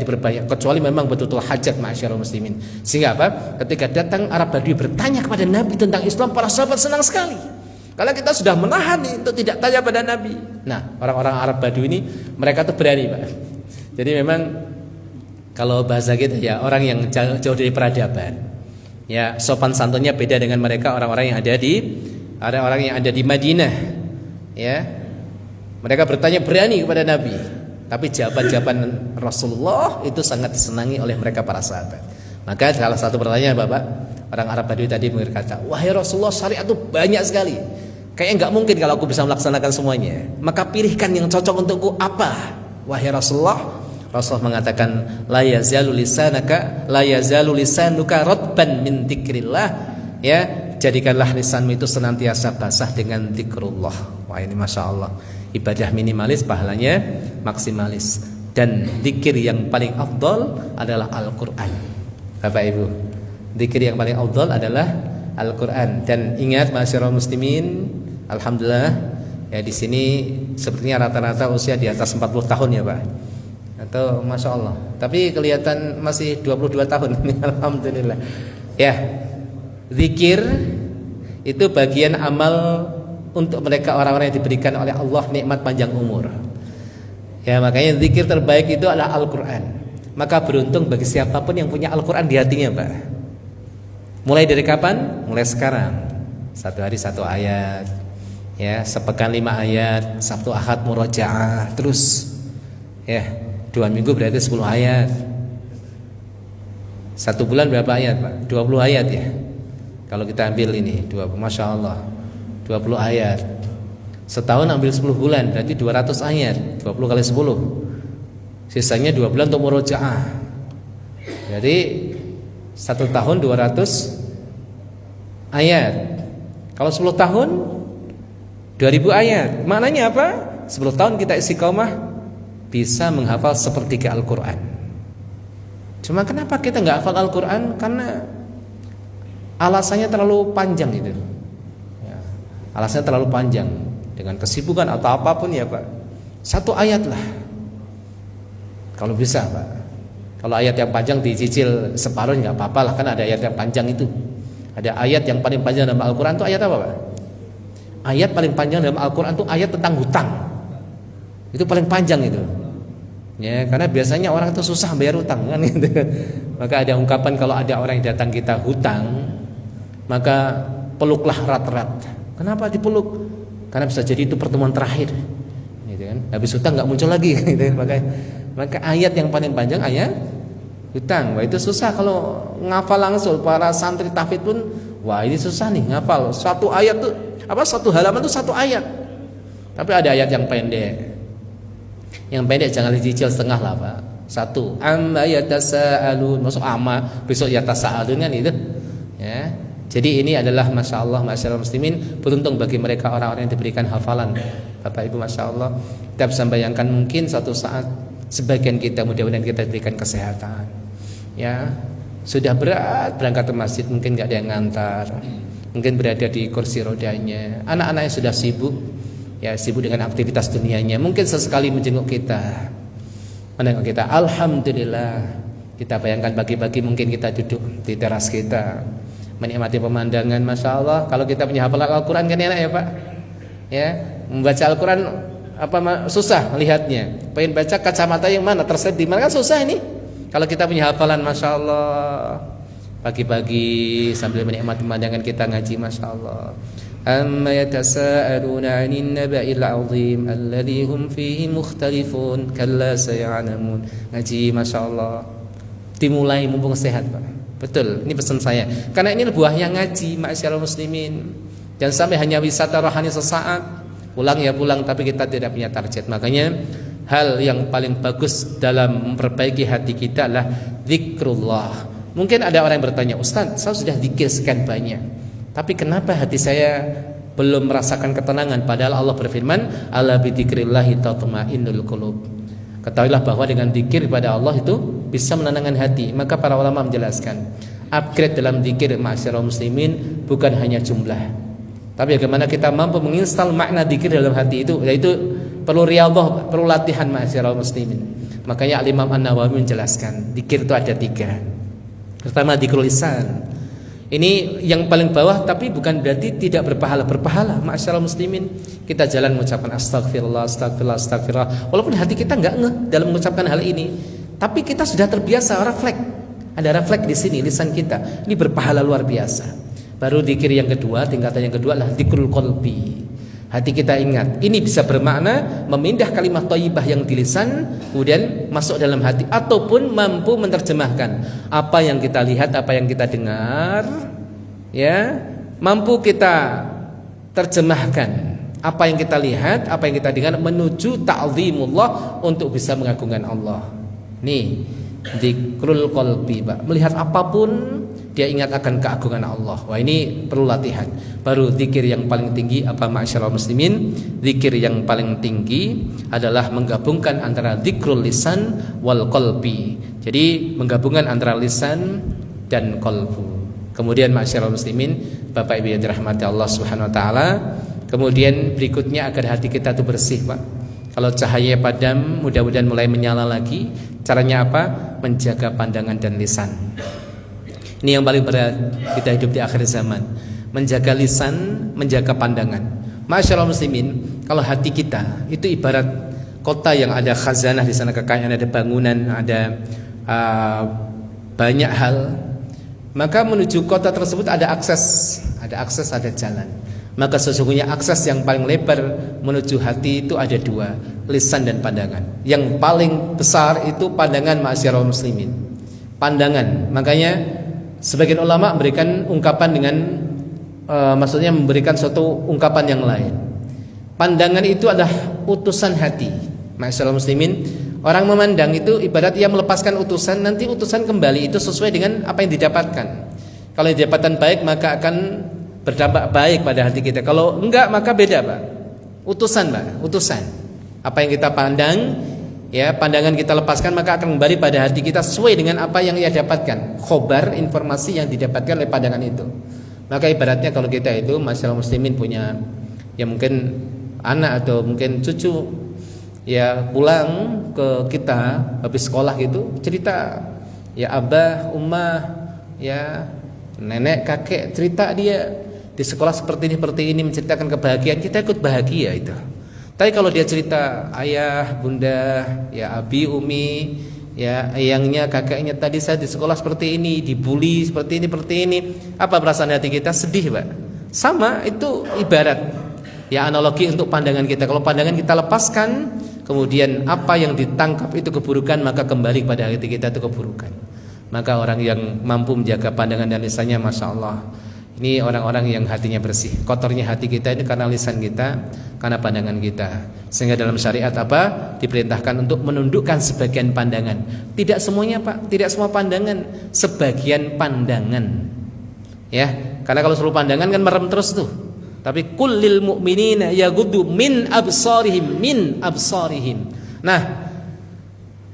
diperbanyak, kecuali memang betul-betul hajat, ma'asyiral muslimin. Sehingga apa? Ketika datang Arab Badui bertanya kepada Nabi tentang Islam, para sahabat senang sekali. Kalau kita sudah menahan nih untuk tidak tanya pada Nabi. Nah, orang-orang Arab Badui ini mereka tuh berani, Pak. Jadi memang kalau bahasa kita ya, orang yang jauh dari peradaban. Ya, sopan santunnya beda dengan mereka orang-orang yang ada di Madinah. Ya. Mereka bertanya berani kepada Nabi. Tapi jawaban-jawaban Rasulullah itu sangat disenangi oleh mereka para sahabat. Maka salah satu pertanyaan Bapak, orang Arab Badui tadi berkata, wahai Rasulullah, syariat itu banyak sekali. Kayaknya enggak mungkin kalau aku bisa melaksanakan semuanya. Maka pilihkan yang cocok untukku apa? Wahai Rasulullah, Rasulullah mengatakan, la yazalu lisanuka ratban min dzikrillah. Ya, jadikanlah lisanmu itu senantiasa basah dengan zikrullah. Wah, ini Masya Allah. Ibadah minimalis, pahalanya maksimalis. Dan zikir yang paling afdal adalah Al-Quran. Bapak Ibu, zikir yang paling afdal adalah Al-Quran. Dan ingat, ma'asyiral muslimin, alhamdulillah ya, di sini sepertinya rata-rata usia di atas 40 tahun ya Pak, atau Masya Allah, tapi kelihatan masih 22 tahun. Alhamdulillah ya. Zikir itu bagian amal untuk mereka orang-orang yang diberikan oleh Allah nikmat panjang umur. Ya, makanya zikir terbaik itu adalah Al-Quran. Maka beruntung bagi siapapun yang punya Al-Quran di hatinya, Pak. Mulai dari kapan? Mulai sekarang. 1 hari 1 ayat, ya, sepekan 5 ayat, Sabtu Ahad murojaah, terus ya 2 minggu berarti 10 ayat. 1 bulan berapa ayat, Pak? 20 ayat ya. Kalau kita ambil ini 20, Masya Allah, 20 ayat. Setahun ambil 10 bulan, berarti 200 ayat. 20 kali 10, sisanya 2 bulan untuk murojaah. Jadi 1 tahun 200 ayat. Kalau 10 tahun 2000 ayat. Maknanya apa? 10 tahun kita istiqomah bisa menghafal sepertiga Al-Quran. Cuma kenapa kita nggak hafal Al-Quran? Karena alasannya terlalu panjang gitu ya, alasannya terlalu panjang, dengan kesibukan atau apapun ya Pak. 1 ayat lah kalau bisa Pak. Kalau ayat yang panjang dicicil separuh nggak apa-apa lah, kan ada ayat yang panjang itu. Ada ayat yang paling panjang dalam Al-Quran itu ayat apa Pak? Ayat paling panjang dalam Al-Quran itu ayat tentang hutang. Itu paling panjang itu ya, karena biasanya orang itu susah bayar hutang kan gitu. Maka ada ungkapan, kalau ada orang yang datang kita hutang, maka peluklah erat-erat. Kenapa dipeluk? Karena bisa jadi itu pertemuan terakhir, gitu kan? Habis hutang nggak muncul lagi, gitu. Maka ayat yang paling panjang ayat hutang. Wah, itu susah kalau ngafal langsung. Para santri tahfidz pun, wah ini susah nih ngafal. 1 ayat tuh apa? 1 halaman tuh 1 ayat. Tapi ada ayat yang pendek. Yang pendek jangan dicicil setengah lah Pak. 1 amma yatasaalun, masuk amma besok yatasaalun kan itu. Ya. Jadi ini adalah masya Allah, masyaallah muslimin, beruntung bagi mereka orang-orang yang diberikan hafalan. Bapak Ibu, masya Allah, kita bisa bayangkan mungkin suatu saat sebagian kita, mudah-mudahan kita diberikan kesehatan. Ya, sudah berat berangkat ke masjid, mungkin nggak ada yang ngantar, mungkin berada di kursi rodanya. Anak-anaknya sudah sibuk, ya sibuk dengan aktivitas dunianya. Mungkin sesekali menjenguk kita, menengok kita. Alhamdulillah. Kita bayangkan pagi-pagi mungkin kita duduk di teras kita, menikmati pemandangan, masya Allah. Kalau kita punya hafalan Al-Quran kan enak ya Pak. Ya, membaca Al-Quran susah melihatnya. Pengen baca kacamata yang mana, terset di mana, kan susah ini. Kalau kita punya hafalan, masya Allah, pagi-pagi sambil menikmati pemandangan kita ngaji, masya Allah. Amma yatasa'aluna 'anil naba'il 'azim alladzi hum fihi mukhtalifun kalla saya'lamun. Ngaji, masya Allah. Dimulai mumpung sehat Pak. Betul, ini pesan saya. Karena ini buahnya ngaji, ma'asyiral muslimin. Jangan sampai hanya wisata rohani sesaat, pulang ya pulang, tapi kita tidak punya target. Makanya hal yang paling bagus dalam memperbaiki hati kita adalah zikrullah. Mungkin ada orang yang bertanya, Ustaz, saya sudah zikir sekian banyak, tapi kenapa hati saya belum merasakan ketenangan? Padahal Allah berfirman, ala bidzikrillahi tatma'innul qulub. Ketahuilah bahwa dengan zikir kepada Allah itu bisa menenangkan hati. Maka para ulama menjelaskan, upgrade dalam zikir ma'asyiral muslimin bukan hanya jumlah, tapi bagaimana kita mampu menginstal makna zikir dalam hati itu. Yaitu perlu riyadhah, perlu latihan ma'asyiral muslimin. Makanya Al-Imam An-Nawawi menjelaskan, zikir itu ada 3. Pertama zikrul lisan. Ini yang paling bawah, tapi bukan berarti tidak berpahala. Berpahala ma'asyiral muslimin. Kita jalan mengucapkan astagfirullah, astagfirullah, astagfirullah, walaupun hati kita enggak ngeh dalam mengucapkan hal ini, tapi kita sudah terbiasa, refleks. Ada refleks di sini lisan kita. Ini berpahala luar biasa. Baru zikir yang kedua, tingkatan yang kedua adalah zikrul qalbi. Hati kita ingat. Ini bisa bermakna memindah kalimat thayyibah yang di lisan kemudian masuk dalam hati, ataupun mampu menerjemahkan apa yang kita lihat, apa yang kita dengar, ya, mampu kita terjemahkan apa yang kita lihat, apa yang kita dengar menuju ta'zimullah, untuk bisa mengagungkan Allah. Nih, zikrul qalbi, Pak. Melihat apapun dia ingat akan keagungan Allah. Wah, ini perlu latihan. Baru zikir yang paling tinggi apa ma'asyiral muslimin? Zikir yang paling tinggi adalah menggabungkan antara zikrul lisan wal qalbi. Jadi menggabungkan antara lisan dan qalbu. Kemudian ma'asyiral muslimin, Bapak Ibu yang dirahmati Allah Subhanahu wa taala, kemudian berikutnya agar hati kita itu bersih, Pak. Kalau cahaya padam, mudah-mudahan mulai menyala lagi. Caranya apa? Menjaga pandangan dan lisan. Ini yang paling berat kita hidup di akhir zaman. Menjaga lisan, menjaga pandangan. Masyaallah muslimin, kalau hati kita itu ibarat kota yang ada khazanah di sana, kekayaan, ada bangunan, ada banyak hal. Maka menuju kota tersebut ada akses, ada jalan. Maka sesungguhnya akses yang paling lebar menuju hati itu ada 2, lisan dan pandangan. Yang paling besar itu pandangan, ma'asyiral muslimin. Pandangan. Makanya sebagian ulama memberikan ungkapan dengan maksudnya memberikan suatu ungkapan yang lain. Pandangan itu adalah utusan hati. Ma'asyiral muslimin, orang memandang itu ibarat ia melepaskan utusan, nanti utusan kembali itu sesuai dengan apa yang didapatkan. Kalau didapatkan baik maka akan berdampak baik pada hati kita. Kalau enggak maka beda, Pak. Utusan, Pak, utusan. Apa yang kita pandang, ya, pandangan kita lepaskan maka akan kembali pada hati kita sesuai dengan apa yang ia dapatkan. Khobar, informasi yang didapatkan oleh pandangan itu. Maka ibaratnya kalau kita itu masyarakat muslimin punya ya mungkin anak atau mungkin cucu, ya pulang ke kita habis sekolah gitu, cerita ya abah, ummah, ya nenek, kakek, cerita dia di sekolah seperti ini menceritakan kebahagiaan, kita ikut bahagia itu. Tapi kalau dia cerita ayah, bunda, ya abi, umi, ya ayangnya, kakaknya, tadi saya di sekolah seperti ini, dibully seperti ini, apa perasaan hati kita? Sedih, Pak. Sama, itu ibarat ya analogi untuk pandangan kita. Kalau pandangan kita lepaskan, kemudian apa yang ditangkap itu keburukan, maka kembali pada hati kita itu keburukan. Maka orang yang mampu menjaga pandangan dan lisannya, masya Allah, ini orang-orang yang hatinya bersih. Kotornya hati kita ini karena lisan kita, karena pandangan kita. Sehingga dalam syariat apa? Diperintahkan untuk menundukkan sebagian pandangan. Tidak semuanya, Pak, tidak semua pandangan, sebagian pandangan. Ya, karena kalau seluruh pandangan kan merem terus tuh. Tapi kullil mu'minina yaghuddu min absarihim. Nah,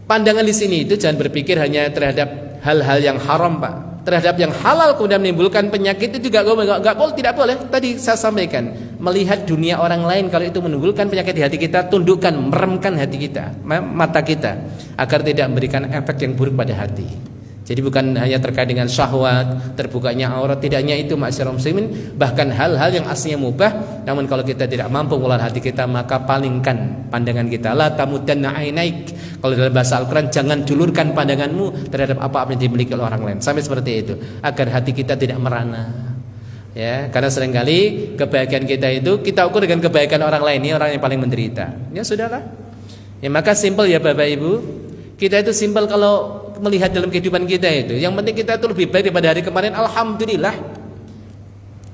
pandangan di sini itu jangan berpikir hanya terhadap hal-hal yang haram, Pak. Terhadap yang halal kemudian menimbulkan penyakit itu juga enggak boleh, tidak boleh. Tadi saya sampaikan, melihat dunia orang lain kalau itu menimbulkan penyakit di hati kita, tundukkan, meremkan hati kita, mata kita, agar tidak memberikan efek yang buruk pada hati. Jadi bukan hanya terkait dengan syahwat, terbukanya aurat, tidak hanya itu ma'asyiral muslimin, bahkan hal-hal yang aslinya mubah, namun kalau kita tidak mampu mengelola hati kita, maka palingkan pandangan kita. La tamuddanna ainaik. Kalau dalam bahasa Al-Qur'an, jangan julurkan pandanganmu terhadap apa-apa yang dimiliki oleh orang lain. Sampai seperti itu, agar hati kita tidak merana. Ya, karena seringkali kebahagiaan kita itu kita ukur dengan kebaikan orang lain, ini orang yang paling menderita. Ya sudahlah. Ya maka simpel ya Bapak Ibu. Kita itu simpel kalau melihat dalam kehidupan kita itu. Yang penting kita itu lebih baik daripada hari kemarin, alhamdulillah.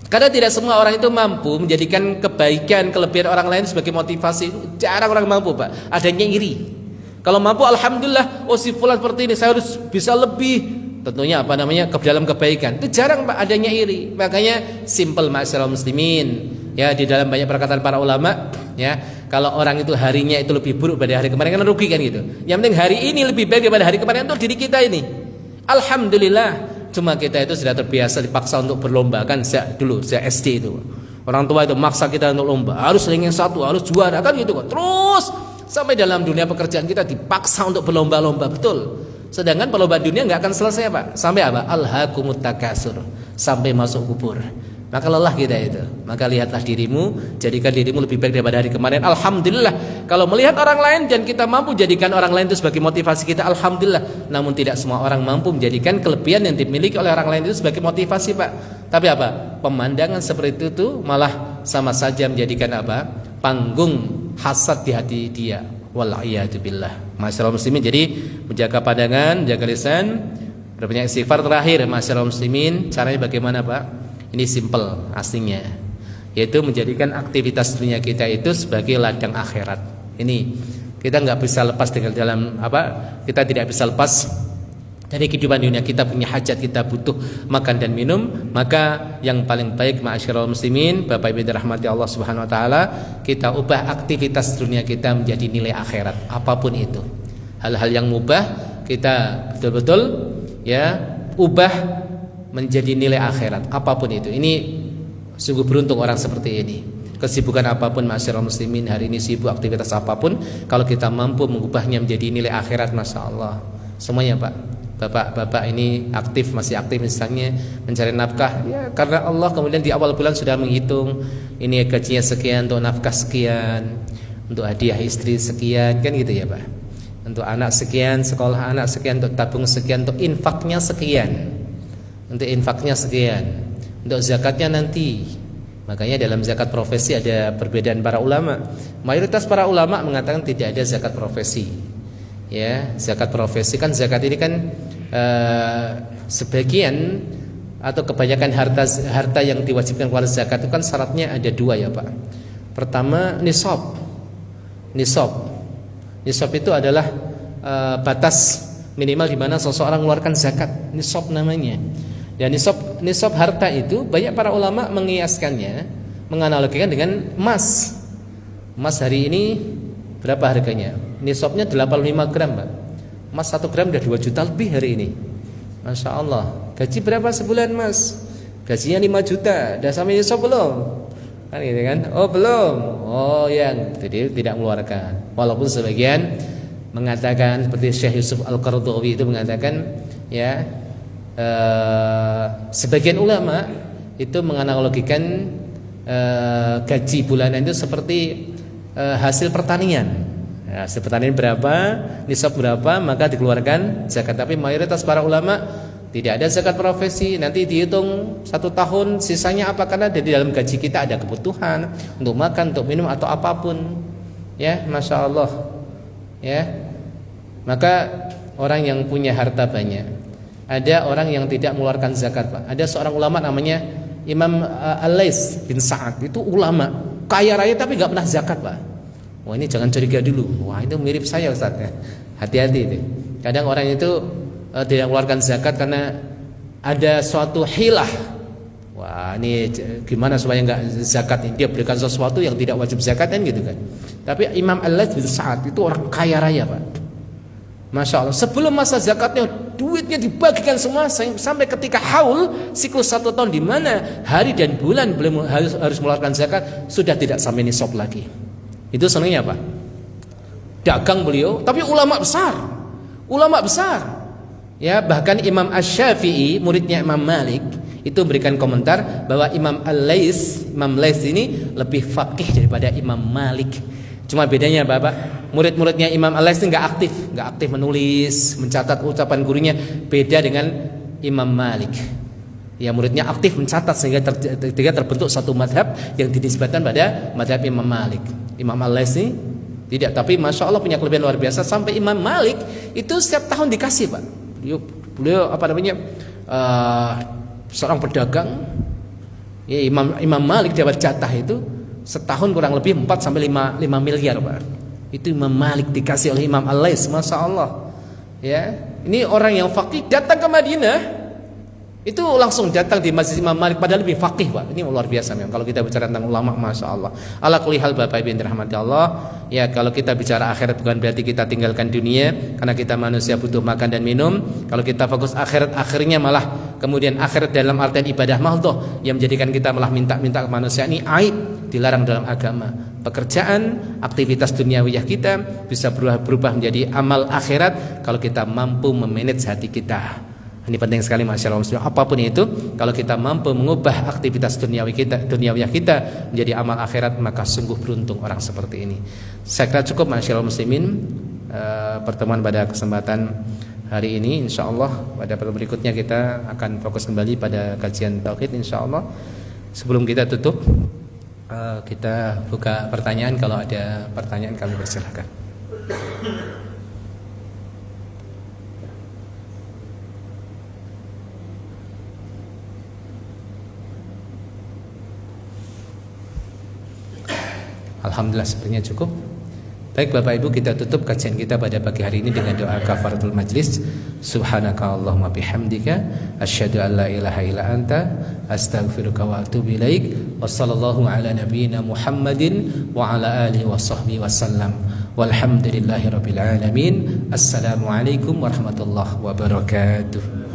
Karena tidak semua orang itu mampu menjadikan kebaikan, kelebihan orang lain sebagai motivasi. Jarang orang mampu, Pak. Adanya iri. Kalau mampu, alhamdulillah. Oh si fulan seperti ini, saya harus bisa lebih. Tentunya ke dalam kebaikan. Itu jarang, Pak, adanya iri. Makanya simple ma'asyiral muslimin. Ya, di dalam banyak perkataan para ulama, ya, kalau orang itu harinya itu lebih buruk pada hari kemarin kan rugi kan gitu. Yang penting hari ini lebih baik daripada hari kemarin untuk diri kita ini. Alhamdulillah. Cuma kita itu sudah terbiasa dipaksa untuk berlomba kan sejak SD itu. Orang tua itu maksa kita untuk lomba, harus ranking 1, harus juara kan gitu kan. Terus sampai dalam dunia pekerjaan kita dipaksa untuk berlomba-lomba, betul. Sedangkan perlombaan dunia nggak akan selesai, Pak. Sampai apa? Alhaakumut takasur, sampai masuk kubur. Maka lelah kita itu. Maka lihatlah dirimu, jadikan dirimu lebih baik daripada hari kemarin. Alhamdulillah. Kalau melihat orang lain dan kita mampu jadikan orang lain itu sebagai motivasi kita, alhamdulillah. Namun tidak semua orang mampu menjadikan kelebihan yang dimiliki oleh orang lain itu sebagai motivasi, Pak. Tapi apa? Pemandangan seperti itu malah sama saja menjadikan apa? Panggung hasad di hati dia. Wal'iyatubillah. Ma'asyiral muslimin, jadi menjaga pandangan, menjaga lisan, berbanyak istighfar. Terakhir, ma'asyiral muslimin, caranya bagaimana, Pak? Ini simple aslinya, yaitu menjadikan aktivitas dunia kita itu sebagai ladang akhirat. Ini kita nggak bisa lepas dengan dalam kita tidak bisa lepas dari kehidupan dunia. Kita punya hajat, kita butuh makan dan minum. Maka yang paling baik ma'asyiral muslimin, Bapak Ibu dirahmati Allah Subhanahu wa taala, kita ubah aktivitas dunia kita menjadi nilai akhirat, apapun itu. Hal-hal yang mubah kita betul-betul ya ubah menjadi nilai akhirat, apapun itu. Ini sungguh beruntung orang seperti ini. Kesibukan apapun ma'asyiral muslimin, hari ini sibuk aktivitas apapun, kalau kita mampu mengubahnya menjadi nilai akhirat, masya Allah. Semuanya, Pak. Bapak-bapak ini masih aktif misalnya mencari nafkah, ya karena Allah, kemudian di awal bulan sudah menghitung ini gajinya sekian untuk nafkah sekian, untuk hadiah istri sekian, kan gitu ya, Pak. Untuk anak sekian, sekolah anak sekian, untuk tabung sekian, untuk infaknya sekian. Untuk infaknya sekian, untuk zakatnya nanti. Makanya dalam zakat profesi ada perbedaan para ulama. Mayoritas para ulama mengatakan tidak ada zakat profesi. Ya, zakat profesi kan, zakat ini kan sebagian atau kebanyakan harta yang diwajibkan keluar zakat itu kan syaratnya ada 2 ya, Pak. Pertama nisab. Nisab itu adalah batas minimal di mana seseorang mengeluarkan zakat. Nisab namanya. Dan nisab harta itu banyak para ulama mengiaskannya, menganalogikan dengan emas. Emas hari ini berapa harganya? Nisabnya 85 gram, Pak. Emas 1 gram udah 2 juta lebih hari ini. Masya Allah. Gaji berapa sebulan, Mas? Gajinya 5 juta. Udah sampai nisab belum? Kan gitu kan? Oh belum. Oh ya, jadi tidak mengeluarkan. Walaupun sebagian mengatakan seperti Syekh Yusuf Al-Qaradawi itu mengatakan ya, sebagian ulama itu menganalogikan gaji bulanan itu seperti hasil pertanian. Hasil pertanian berapa, nisab berapa, maka dikeluarkan zakat. Tapi mayoritas para ulama tidak ada zakat profesi. Nanti dihitung 1 tahun sisanya apa, karena di dalam gaji kita ada kebutuhan untuk makan, untuk minum atau apapun. Ya, masya Allah. Ya, maka orang yang punya harta banyak, ada orang yang tidak mengeluarkan zakat, Pak. Ada seorang ulama namanya Imam Al-Lais bin Sa'ad. Itu ulama kaya raya tapi gak pernah zakat, Pak. Wah, ini jangan curiga dulu. Wah, itu mirip saya, Ustaz ya. Hati-hati itu. Kadang orang itu tidak mengeluarkan zakat karena ada suatu hilah Wah, ini gimana supaya nggak zakat? Dia berikan sesuatu yang tidak wajib zakat kan gitu kan. Tapi Imam Al-Laits bin Sa'ad itu orang kaya raya, Pak. Masya Allah. Sebelum masa zakatnya, duitnya dibagikan semua sampai ketika haul, siklus 1 tahun di mana hari dan bulan belum harus mengeluarkan zakat, sudah tidak sampai nisab lagi. Itu senangnya apa? Dagang beliau, tapi ulama besar. Ulama besar. Ya, bahkan Imam Asy-Syafi'i, muridnya Imam Malik, itu memberikan komentar bahwa Imam Laits ini lebih faqih daripada Imam Malik. Cuma bedanya Bapak, murid-muridnya Imam Laits ini nggak aktif menulis, mencatat ucapan gurunya, beda dengan Imam Malik. Ya, muridnya aktif mencatat sehingga terbentuk satu madhab yang dinisbatkan pada madhab Imam Malik. Imam Laits ini tidak, tapi masya Allah punya kelebihan luar biasa. Sampai Imam Malik itu setiap tahun dikasih, Pak. Beliau apa namanya? Seorang pedagang, ya, Imam Malik dapat jatah itu setahun kurang lebih 4 sampai 5 miliar, Pak. Itu Imam Malik dikasih oleh Imam Al-Laits, masya Allah. Ya, ini orang yang faqih datang ke Madinah, itu langsung datang di Masjid Imam Malik, padahal lebih faqih, Pak. Ini luar biasa memang. Kalau kita bicara tentang ulama, masya Allah. Ala kulli hal, Bapak Ibu yang dirahmati Allah. Ya, kalau kita bicara akhirat bukan berarti kita tinggalkan dunia, karena kita manusia butuh makan dan minum. Kalau kita fokus akhirat, akhirnya malah kemudian akhirat dalam artian ibadah mahdoh yang menjadikan kita malah minta ke manusia, ini aib, dilarang dalam agama. Pekerjaan, aktivitas duniawiyah kita bisa berubah menjadi amal akhirat kalau kita mampu memanage hati kita. Ini penting sekali masyaallah muslim. Apapun itu, kalau kita mampu mengubah aktivitas duniawiyah kita menjadi amal akhirat, maka sungguh beruntung orang seperti ini. Saya kira cukup masyaallah muslimin pertemuan pada kesempatan hari ini. Insyaallah pada pertemuan berikutnya kita akan fokus kembali pada kajian tauhid insyaallah. Sebelum kita tutup, kita buka pertanyaan. Kalau ada pertanyaan kami persilakan. Alhamdulillah sepertinya cukup. Baik Bapak Ibu, kita tutup kajian kita pada pagi hari ini dengan doa kafaratul majlis. Subhanaka Allahumma bihamdika asyhadu an la ilaha illa anta astaghfiruka wa atubu ilaik. Wassallallahu ala nabiyyina Muhammadin wa ala alihi wa sahbihi wasallam. Walhamdulillahirabbil alamin. Assalamualaikum warahmatullahi wabarakatuh.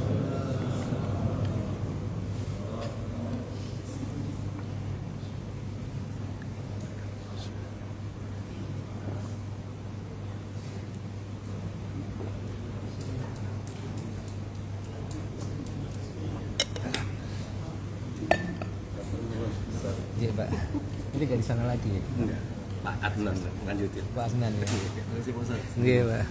Pak, ini gak di sana lagi ya? Enggak. Pak Adnan lanjutin. Pak Adnan ya. Terima kasih Pak. Iya, Pak.